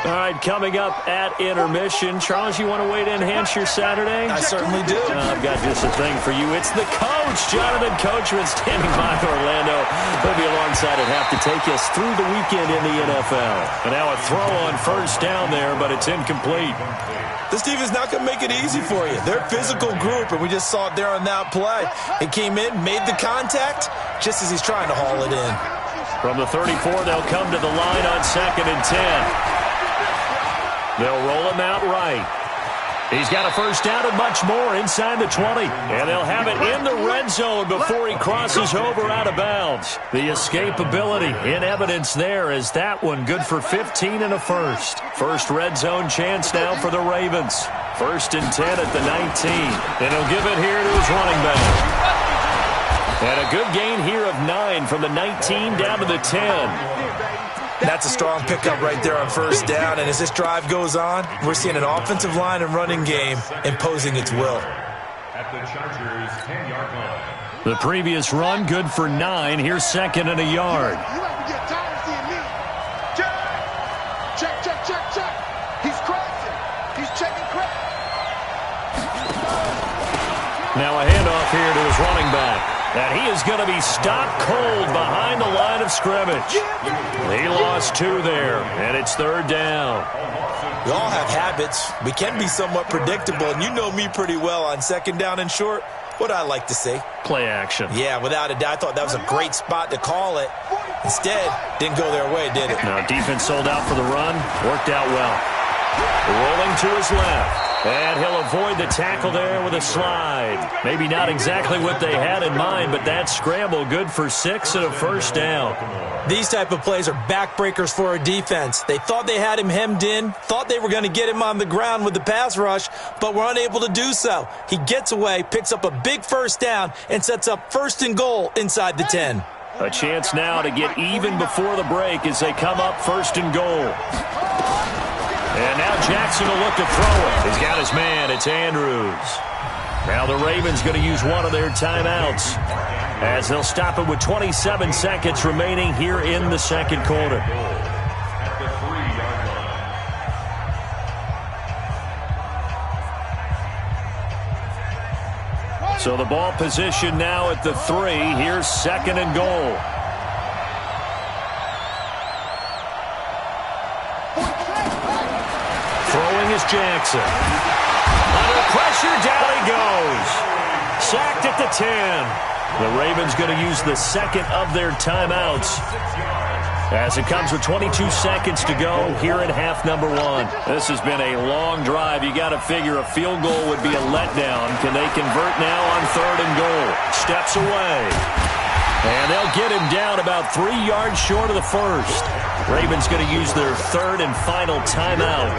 All right, coming up at intermission. Charles, you want to wait to enhance your Saturday? I certainly do. I've got just a thing for you. It's the coach, Jonathan Coachman, standing by Orlando. He'll be alongside at half to take us through the weekend in the NFL. And now a throw on first down there, but it's incomplete. This team is not going to make it easy for you. They're a physical group, and we just saw it there on that play. It came in, made the contact, just as he's trying to haul it in. From the 34, they'll come to the line on 2nd and 10. They'll roll him out right. He's got a first down and much more inside the 20. And they'll have it in the red zone before he crosses over out of bounds. The escapability in evidence there as that one good for 15 and a first. First red zone chance now for the Ravens. 1st and 10 at the 19. And he'll give it here to his running back. And a good gain here of 9 from the 19 down to the 10. That's a strong pickup right there on first down, and as this drive goes on, we're seeing an offensive line and running game imposing its will. At the Chargers' 10-yard line. The previous run, good for 9. Here's 2nd and a yard. You have to get tired of seeing me. Check. He's crossing. He's checking crack. Now a handoff here to his running back. And he is going to be stopped cold behind the line of scrimmage. He lost 2 there, and it's 3rd down. We all have habits. We can be somewhat predictable, and you know me pretty well on 2nd down and short. What I like to say? Play action. Yeah, without a doubt. I thought that was a great spot to call it. Instead, didn't go their way, did it? Now defense sold out for the run. Worked out well. Rolling to his left. And he'll avoid the tackle there with a slide. Maybe not exactly what they had in mind, but that scramble good for 6 and a 1st down. These type of plays are backbreakers for a defense. They thought they had him hemmed in, thought they were going to get him on the ground with the pass rush, but were unable to do so. He gets away, picks up a big 1st down, and sets up 1st and goal inside the 10. A chance now to get even before the break as they come up 1st and goal. And now Jackson will look to throw it. He's got his man. It's Andrews. Now the Ravens going to use one of their timeouts as they'll stop it with 27 seconds remaining here in the 2nd quarter. At the 3-yard line. So the ball position now at the 3. Here's 2nd and goal. Throwing is Jackson. Under pressure, down he goes. Sacked at the 10. The Ravens going to use the 2nd of their timeouts as it comes with 22 seconds to go here in half number 1. This has been a long drive. You got to figure a field goal would be a letdown. Can they convert now on 3rd and goal? Steps away. And they'll get him down about 3 yards short of the 1st. Ravens going to use their 3rd and final timeout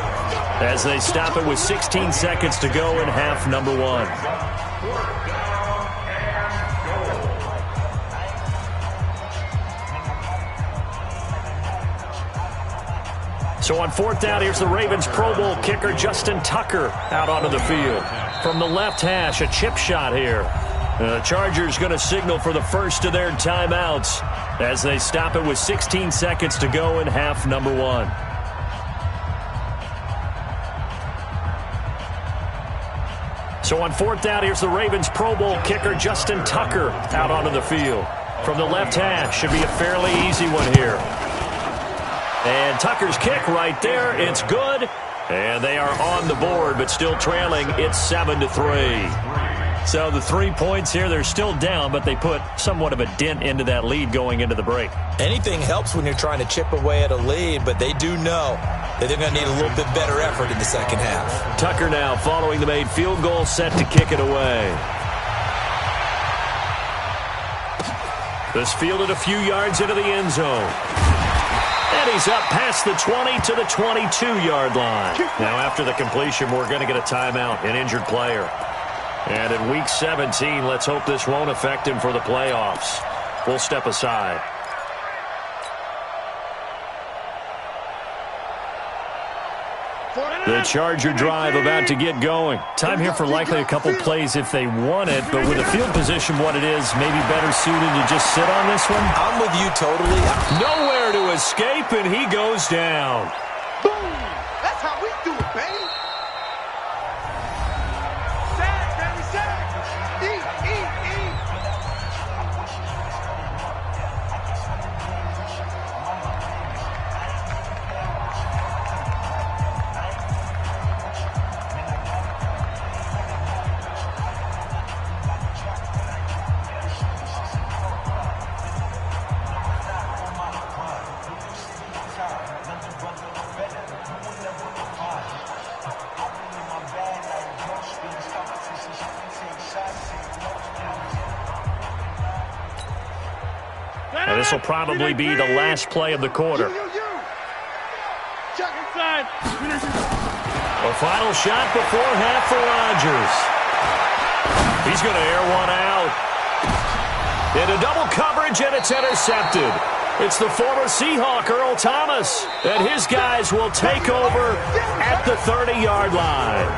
as they stop it with 16 seconds to go in half number 1. So on 4th down, here's the Ravens Pro Bowl kicker Justin Tucker out onto the field. From the left hash, a chip shot here. The Chargers going to signal for the 1st of their timeouts as they stop it with 16 seconds to go in half number 1. So on 4th down, here's the Ravens Pro Bowl kicker Justin Tucker out onto the field. From the left hash, should be a fairly easy one here. And Tucker's kick right there, it's good. And they are on the board, but still trailing. It's 7-3. So the 3 points here, they're still down, but they put somewhat of a dent into that lead going into the break. Anything helps when you're trying to chip away at a lead, but they do know that they're going to need a little bit better effort in the 2nd half. Tucker now following the made field goal, set to kick it away. This fielded a few yards into the end zone. And he's up past the 20 to the 22-yard line. Now after the completion, we're going to get a timeout, an injured player. And in Week 17, let's hope this won't affect him for the playoffs. We'll step aside. The Charger drive about to get going. Time here for likely a couple plays if they want it, but with the field position what it is, maybe better suited to just sit on this one. I'm with you totally. Nowhere to escape, and he goes down. Boom! That's how we do it, baby. Sack, baby, sack. Eat. And this will probably be the last play of the quarter. Check inside. A final shot before half for Rodgers. He's going to air one out. Into double coverage, and it's intercepted. It's the former Seahawk, Earl Thomas, and his guys will take over at the 30-yard line.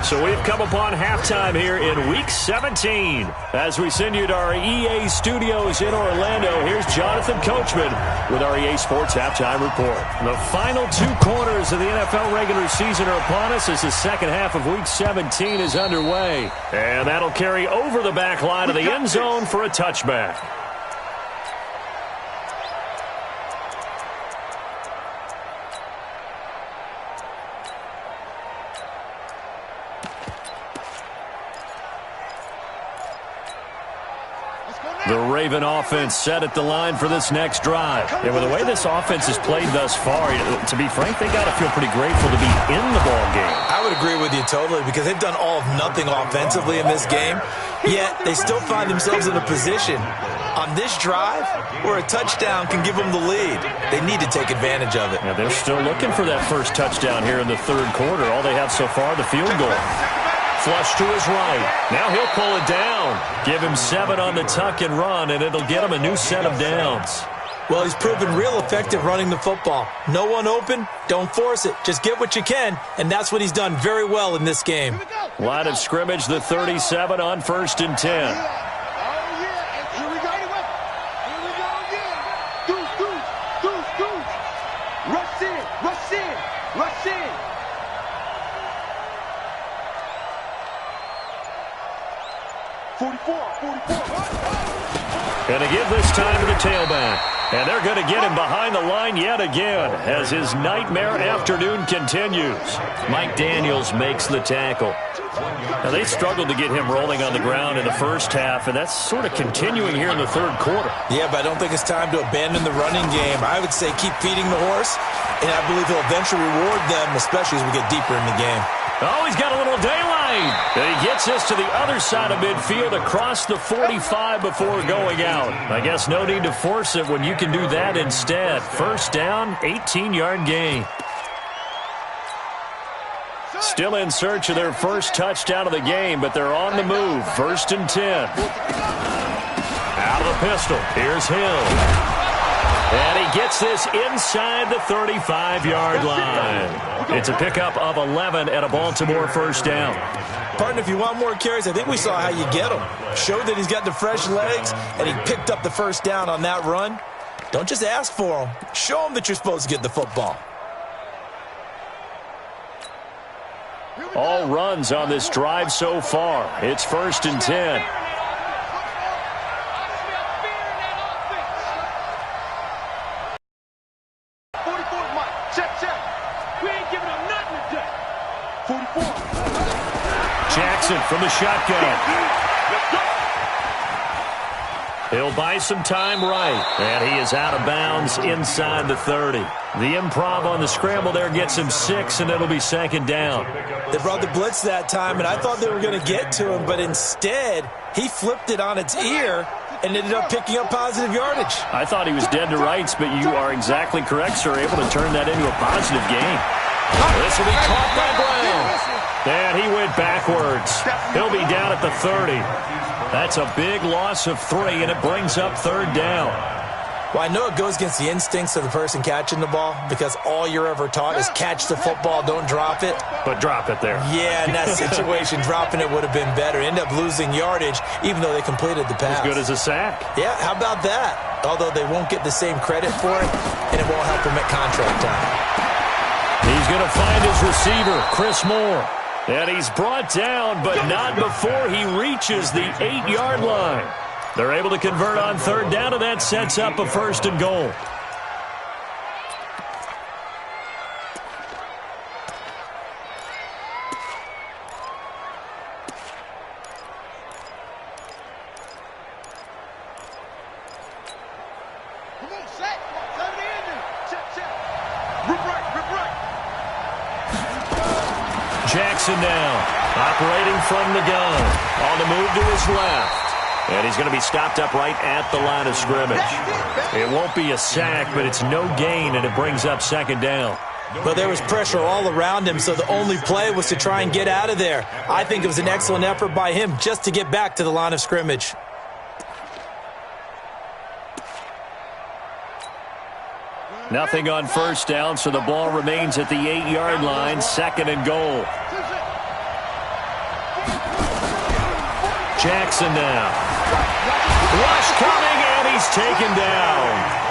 So we've come upon halftime here in Week 17. As we send you to our EA studios in Orlando, here's Jonathan Coachman with our EA Sports Halftime Report. The final 2 quarters of the NFL regular season are upon us as the second half of Week 17 is underway. And that'll carry over the back line of the end zone for a touchback. The Raven offense set at the line for this next drive. And with the way this offense has played thus far, to be frank, they got to feel pretty grateful to be in the ball game. I would agree with you totally because they've done all of nothing offensively in this game, yet they still find themselves in a position on this drive where a touchdown can give them the lead. They need to take advantage of it. Yeah, they're still looking for that first touchdown here in the third quarter. All they have so far, the field goal. Flush to his right. Now he'll pull it down. Give him 7 on the tuck and run, and it'll get him a new set of downs. Well, he's proven real effective running the football. No one open, don't force it. Just get what you can, and that's what he's done very well in this game. Line of scrimmage, the 37 on 1st and 10. Going to give this time to the tailback. And they're going to get him behind the line yet again as his nightmare afternoon continues. Mike Daniels makes the tackle. Now, they struggled to get him rolling on the ground in the first half, and that's sort of continuing here in the third quarter. Yeah, but I don't think it's time to abandon the running game. I would say keep feeding the horse, and I believe he'll eventually reward them, especially as we get deeper in the game. Oh, he's got a little daylight. And he gets this to the other side of midfield across the 45 before going out. I guess no need to force it when you can do that instead. First down, 18-yard gain. Still in search of their first touchdown of the game, but they're on the move. 1st and 10. Out of the pistol. Here's Hill. And he gets this inside the 35-yard line. It's a pickup of 11 at a Baltimore first down. Partner, if you want more carries, I think we saw how you get him. Showed that he's got the fresh legs, and he picked up the first down on that run. Don't just ask for him. Show him that you're supposed to get the football. All runs on this drive so far. It's 1st and 10. Jackson from the shotgun. He'll buy some time right. And he is out of bounds inside the 30. The improv on the scramble there gets him 6, and it'll be 2nd down. They brought the blitz that time, and I thought they were going to get to him, but instead he flipped it on its ear and ended up picking up positive yardage. I thought he was dead to rights, but you are exactly correct, sir. Able to turn that into a positive gain. This will be caught by Brown. And he went backwards. He'll be down at the 30. That's a big loss of 3, and it brings up 3rd down. Well, I know it goes against the instincts of the person catching the ball because all you're ever taught is catch the football, don't drop it. But drop it there. Yeah, in that situation, dropping it would have been better. End up losing yardage, even though they completed the pass. As good as a sack. Yeah, how about that? Although they won't get the same credit for it, and it won't help them at contract time. He's going to find his receiver, Chris Moore. And he's brought down, but not before he reaches the 8-yard line. They're able to convert on 3rd down, and that sets up a 1st and goal. Jackson now, operating from the gun. On the move to his left. And he's going to be stopped up right at the line of scrimmage. It won't be a sack, but it's no gain, and it brings up 2nd down. But there was pressure all around him, so the only play was to try and get out of there. I think it was an excellent effort by him just to get back to the line of scrimmage. Nothing on 1st down, so the ball remains at the 8-yard line, 2nd and goal. Jackson now. Rush coming, and he's taken down.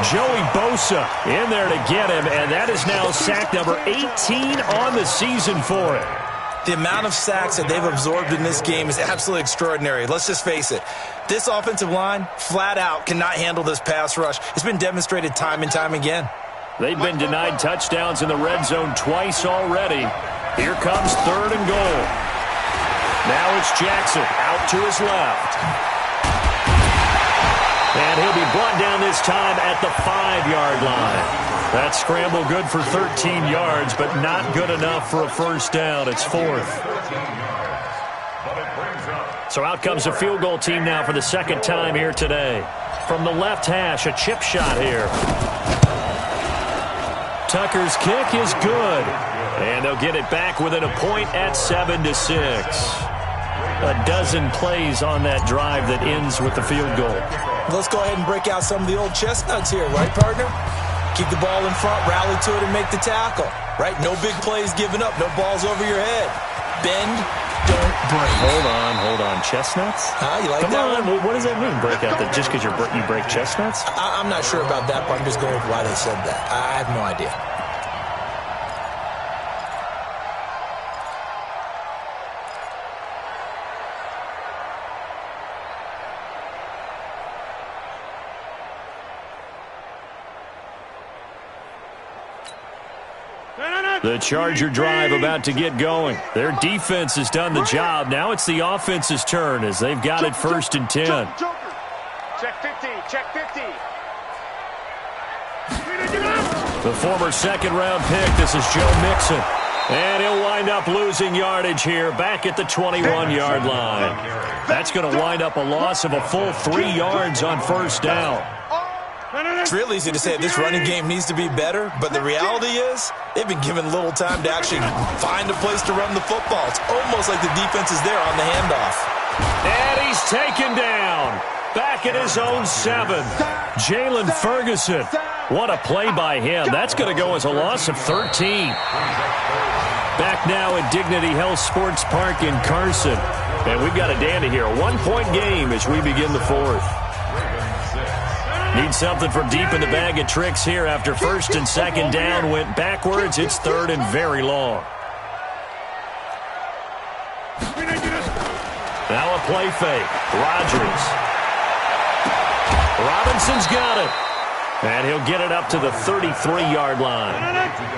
Joey Bosa in there to get him, and that is now sack number 18 on the season for him. The amount of sacks that they've absorbed in this game is absolutely extraordinary. Let's just face it. This offensive line, flat out, cannot handle this pass rush. It's been demonstrated time and time again. They've been denied touchdowns in the red zone twice already. Here comes 3rd and goal. Now it's Jackson out to his left. And he'll be brought down this time at the 5-yard line. That scramble good for 13 yards, but not good enough for a first down. It's 4th. So out comes a field goal team now for the second time here today. From the left hash, a chip shot here. Tucker's kick is good. And they'll get it back within a point at 7-6. A dozen plays on that drive that ends with the field goal. Let's go ahead and break out some of the old chestnuts here, right, partner? Keep the ball in front, rally to it, and make the tackle, right? No big plays given up, no balls over your head. Bend, don't break. Hold on. Chestnuts? You like Come that on, one? what does that mean, break out? That just because you break chestnuts? I'm not sure about that, but I'm just going with why they said that. I have no idea. The Charger drive about to get going. Their defense has done the job. Now it's the offense's turn as they've got it 1st and 10. Check 50, check 50. The former second-round pick, this is Joe Mixon. And he'll wind up losing yardage here back at the 21-yard line. That's going to wind up a loss of a full 3 yards on first down. It's real easy to say this running game needs to be better, but the reality is they've been given little time to actually find a place to run the football. It's almost like the defense is there on the handoff. And he's taken down. Back at his own 7. Jalen Ferguson. What a play by him. That's going to go as a loss of 13. Back now at Dignity Health Sports Park in Carson. And we've got a dandy here. A 1-point game as we begin the 4th. Need something from deep in the bag of tricks here after 1st and 2nd down went backwards. It's 3rd and very long. Now a play fake. Rodgers. Robinson's got it. And he'll get it up to the 33-yard line.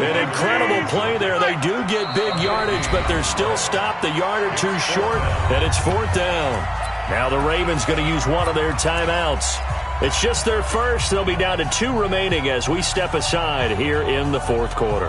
An incredible play there. They do get big yardage, but they're still stopped a yard or two short, and it's 4th down. Now the Ravens going to use one of their timeouts. It's just their first. They'll be down to 2 remaining as we step aside here in the 4th quarter.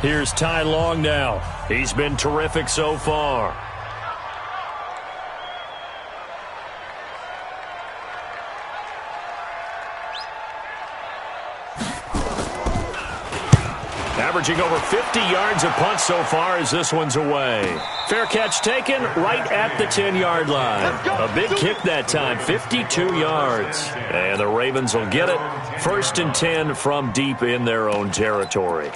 Here's Ty Long now. He's been terrific so far. Averaging over 50 yards a punt so far as this one's away. Fair catch taken right at the 10-yard line. A big kick that time, 52 yards. And the Ravens will get it. 1st and 10 from deep in their own territory.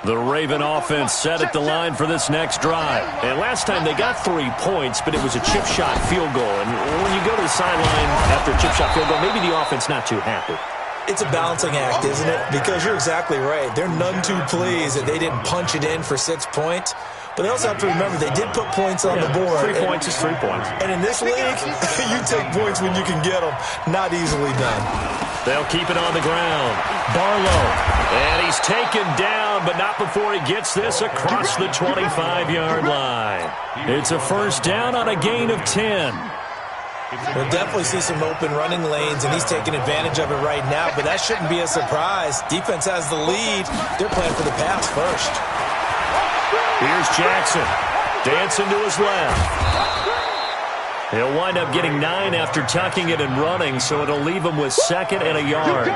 The Raven offense set at the line for this next drive. And last time they got 3 points, but it was a chip shot field goal. And when you go to the sideline after a chip shot field goal, maybe the offense not too happy. It's a balancing act, isn't it? Because you're exactly right. They're none too pleased that they didn't punch it in for 6 points. But they also have to remember they did put points on the board. 3 points is 3 points. And in this league, you take points when you can get them. Not easily done. They'll keep it on the ground. Barlow. And he's taken down, but not before he gets this across the 25-yard line. It's a first down on a gain of 10. We'll definitely see some open running lanes, and he's taking advantage of it right now, but that shouldn't be a surprise. Defense has the lead. They're playing for the pass first. Here's Jackson. Dancing to his left. He'll wind up getting 9 after tucking it and running, so it'll leave him with 2nd and a yard.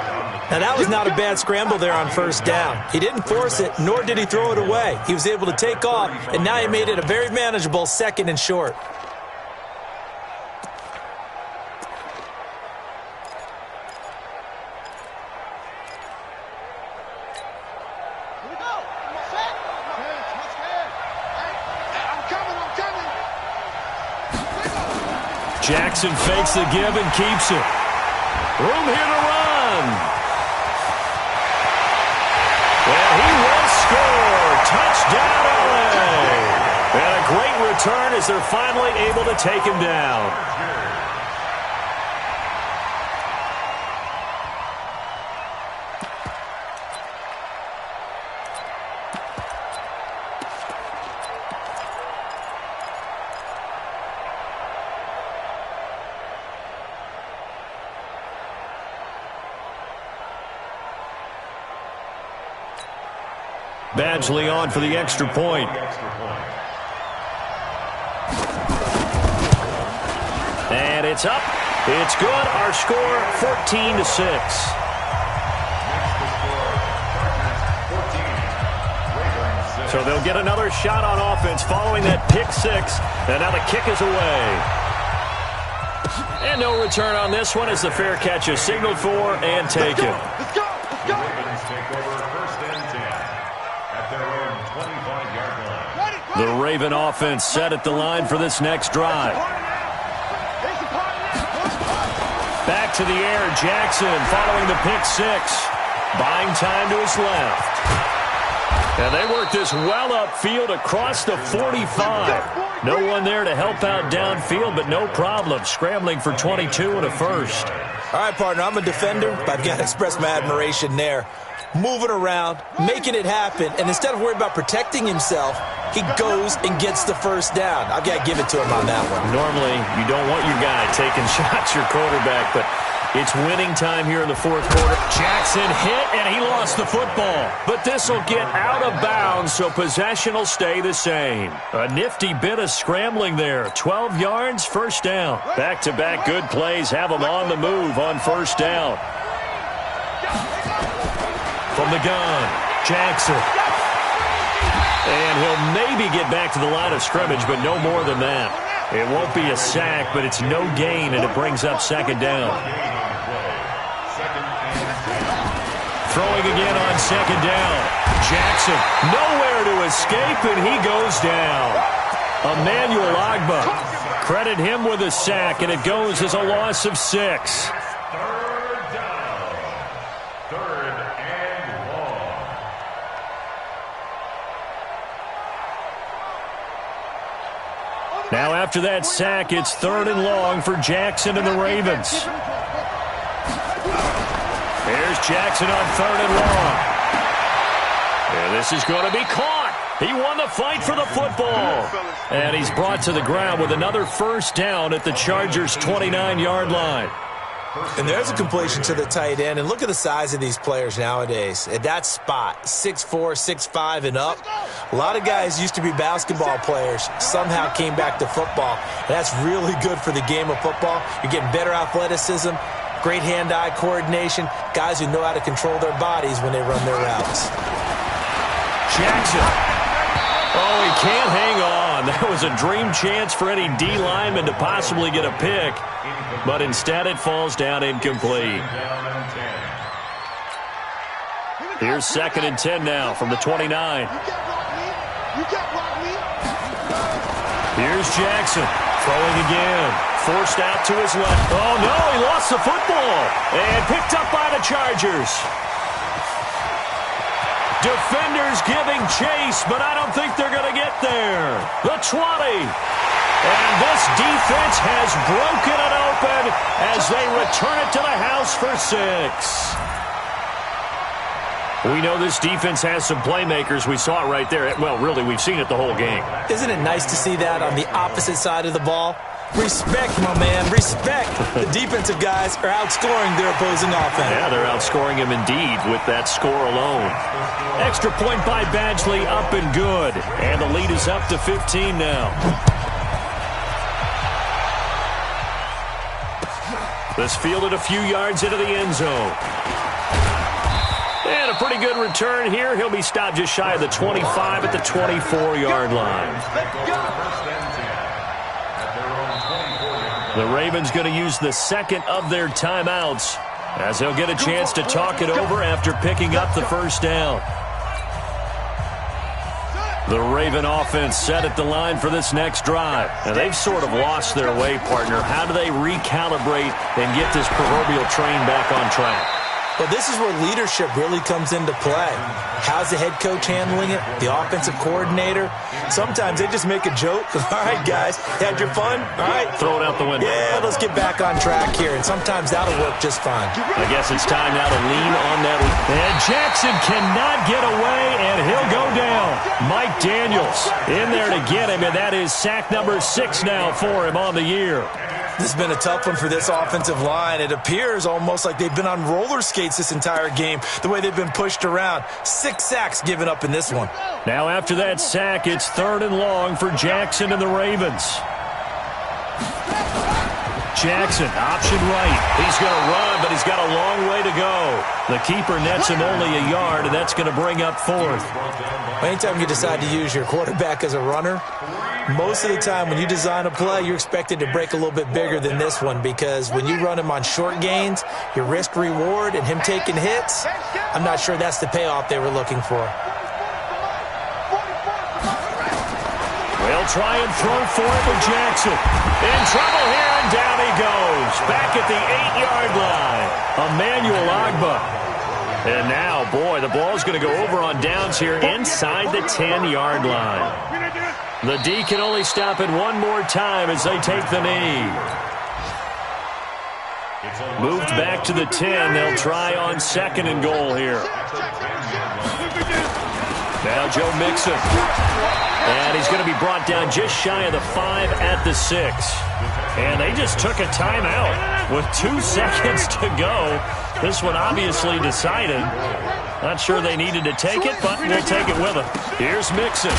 Now, that was not a bad scramble there on first down. He didn't force it, nor did he throw it away. He was able to take off, and now he made it a very manageable 2nd and short. Jackson fakes the give and keeps it. Room here to run. And he will score. Touchdown, LA. And a great return as they're finally able to take him down. Badgley on for the extra point. And it's up. It's good. Our score, 14-6. So they'll get another shot on offense following that pick 6. And now the kick is away. And no return on this one as the fair catch is signaled for and taken. Let's go! The Ravens take over 1st and 10 at their own 25-yard line. The Raven offense set at the line for this next drive. Back to the air, Jackson following the pick 6. Buying time to his left. And they work this well upfield across the 45. No one there to help out downfield, but no problem. Scrambling for 22 and a first. All right, partner, I'm a defender, but I've got to express my admiration there. Moving around, making it happen, and instead of worrying about protecting himself, he goes and gets the first down. I've got to give it to him on that one. Normally, you don't want your guy taking shots, your quarterback, but it's winning time here in the 4th quarter. Jackson hit, and he lost the football. But this will get out of bounds, so possession will stay the same. A nifty bit of scrambling there. 12 yards, first down. Back-to-back good plays have him on the move on first down. From the gun, Jackson. And he'll maybe get back to the line of scrimmage, but no more than that. It won't be a sack, but it's no gain, and it brings up 2nd down. Throwing again on 2nd down. Jackson, nowhere to escape, and he goes down. Emmanuel Agba, credit him with a sack, and it goes as a loss of 6. Now after that sack, it's 3rd and long for Jackson and the Ravens. There's Jackson on 3rd and long. And this is going to be caught. He won the fight for the football. And he's brought to the ground with another first down at the Chargers' 29-yard line. And there's a completion to the tight end. And look at the size of these players nowadays. At that spot, 6'4", 6'5", and up. A lot of guys used to be basketball players, somehow came back to football. And that's really good for the game of football. You're getting better athleticism, great hand-eye coordination, guys who know how to control their bodies when they run their routes. Jackson. Oh, he can't hang on. That was a dream chance for any D lineman to possibly get a pick. But instead it falls down incomplete. Here's 2nd and 10 now from the 29. Here's Jackson throwing again. Forced out to his left. Oh, no, he lost the football. And picked up by the Chargers. Defenders giving chase, but I don't think they're going to get there. The 20. And this defense has broken it open as they return it to the house for 6. We know this defense has some playmakers. We saw it right there. Well, really, we've seen it the whole game. Isn't it nice to see that on the opposite side of the ball? Respect, my man, respect. The defensive guys are outscoring their opposing offense. Yeah, they're outscoring him indeed with that score alone. Extra point by Badgley, up and good. And the lead is up to 15 now. This fielded a few yards into the end zone. a pretty good return here. He'll be stopped just shy of the 25 at the 24-yard line. The Ravens going to use the second of their timeouts as they'll get a chance to talk it over after picking up the first down. The Raven offense set at the line for this next drive. And they've sort of lost their way, partner. How do they recalibrate and get this proverbial train back on track? Well, this is where leadership really comes into play. How's the head coach handling it? The offensive coordinator? Sometimes they just make a joke. All right, guys, had your fun? All right. Throw it out the window. Yeah, let's get back on track here. And sometimes that'll work just fine. I guess it's time now to lean on that. And Jackson cannot get away, and he'll go down. Mike Daniels in there to get him, and that is sack number 6 now for him on the year. This has been a tough one for this offensive line. It appears almost like they've been on roller skates this entire game, the way they've been pushed around. 6 sacks given up in this one. Now after that sack, it's 3rd and long for Jackson and the Ravens. Jackson, option right. He's going to run, but he's got a long way to go. The keeper nets him only a yard, and that's going to bring up 4th. Anytime you decide to use your quarterback as a runner, most of the time when you design a play, you're expected to break a little bit bigger than this one, because when you run him on short gains, your risk-reward and him taking hits, I'm not sure that's the payoff they were looking for. They'll try and throw for it with Jackson. In trouble here, and down he goes. Back at the 8-yard line. Emmanuel Agba. And now, boy, the ball's going to go over on downs here inside the 10-yard line. The D can only stop it one more time as they take the knee. Moved back to the 10. They'll try on 2nd and goal here. Now Joe Mixon. And he's going to be brought down just shy of the 5 at the 6. And they just took a timeout with 2 seconds to go. This one obviously decided. Not sure they needed to take it, but we'll take it with them. Here's Mixon.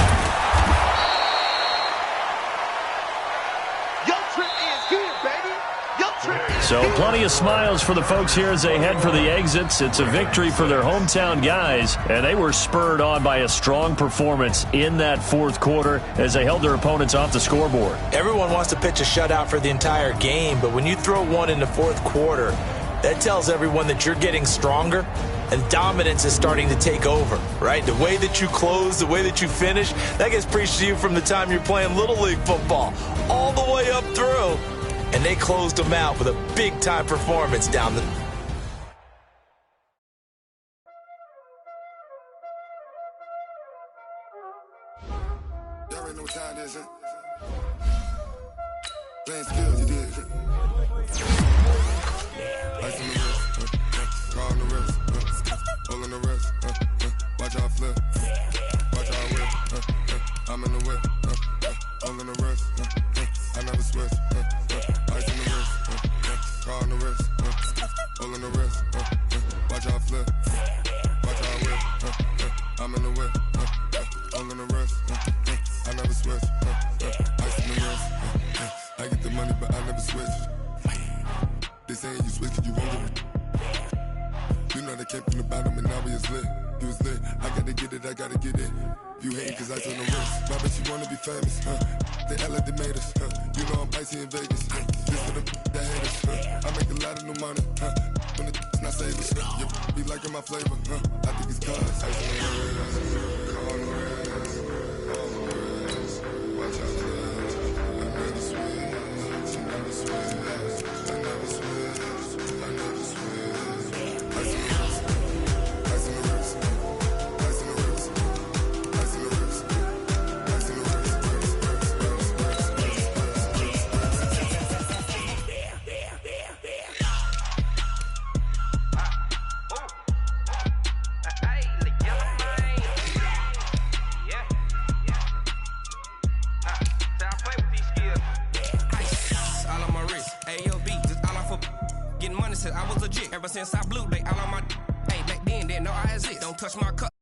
So plenty of smiles for the folks here as they head for the exits. It's a victory for their hometown guys, and they were spurred on by a strong performance in that 4th quarter as they held their opponents off the scoreboard. Everyone wants to pitch a shutout for the entire game, but when you throw one in the 4th quarter, that tells everyone that you're getting stronger and dominance is starting to take over, right? The way that you close, the way that you finish, that gets preached to you from the time you're playing Little League football all the way up through. And they closed them out with a big-time performance down the... Y'all already know what time it is, huh? Playing skills, you did. Ice on the wrist, car on the wrist, hole in the wrist, watch out flip, watch out whip, I'm in the whip, hole in the wrist, I never switch, ice on the wrist, car on the wrist, hole in the wrist, watch out flip, watch out whip, I'm in the whip, hole in the wrist, I never switch, ice on the wrist, I get the money but I never switch. They saying you switch, you won't get it. You know they came from the bottom and now we is lit. You was lit, I gotta get it, I gotta get it. You hate cause I told the wrist. My bitch, you wanna be famous, They act like they made us, You know I'm icy in Vegas, This for the that hate us, I make a lot of new money, When it's not savers, You be liking my flavor, I think it's cause ice on the wrist, car on the wrist, all the wrist, watch out for this. I never switch, I never switch. I never switch, I never switch. Ice in the wrist, ice in the wrist, ice in the wrist, ice in the wrist, ice in the wrist, I was legit ever since I blew they all on my. Hey, back then, didn't know I exist. Don't touch my cup.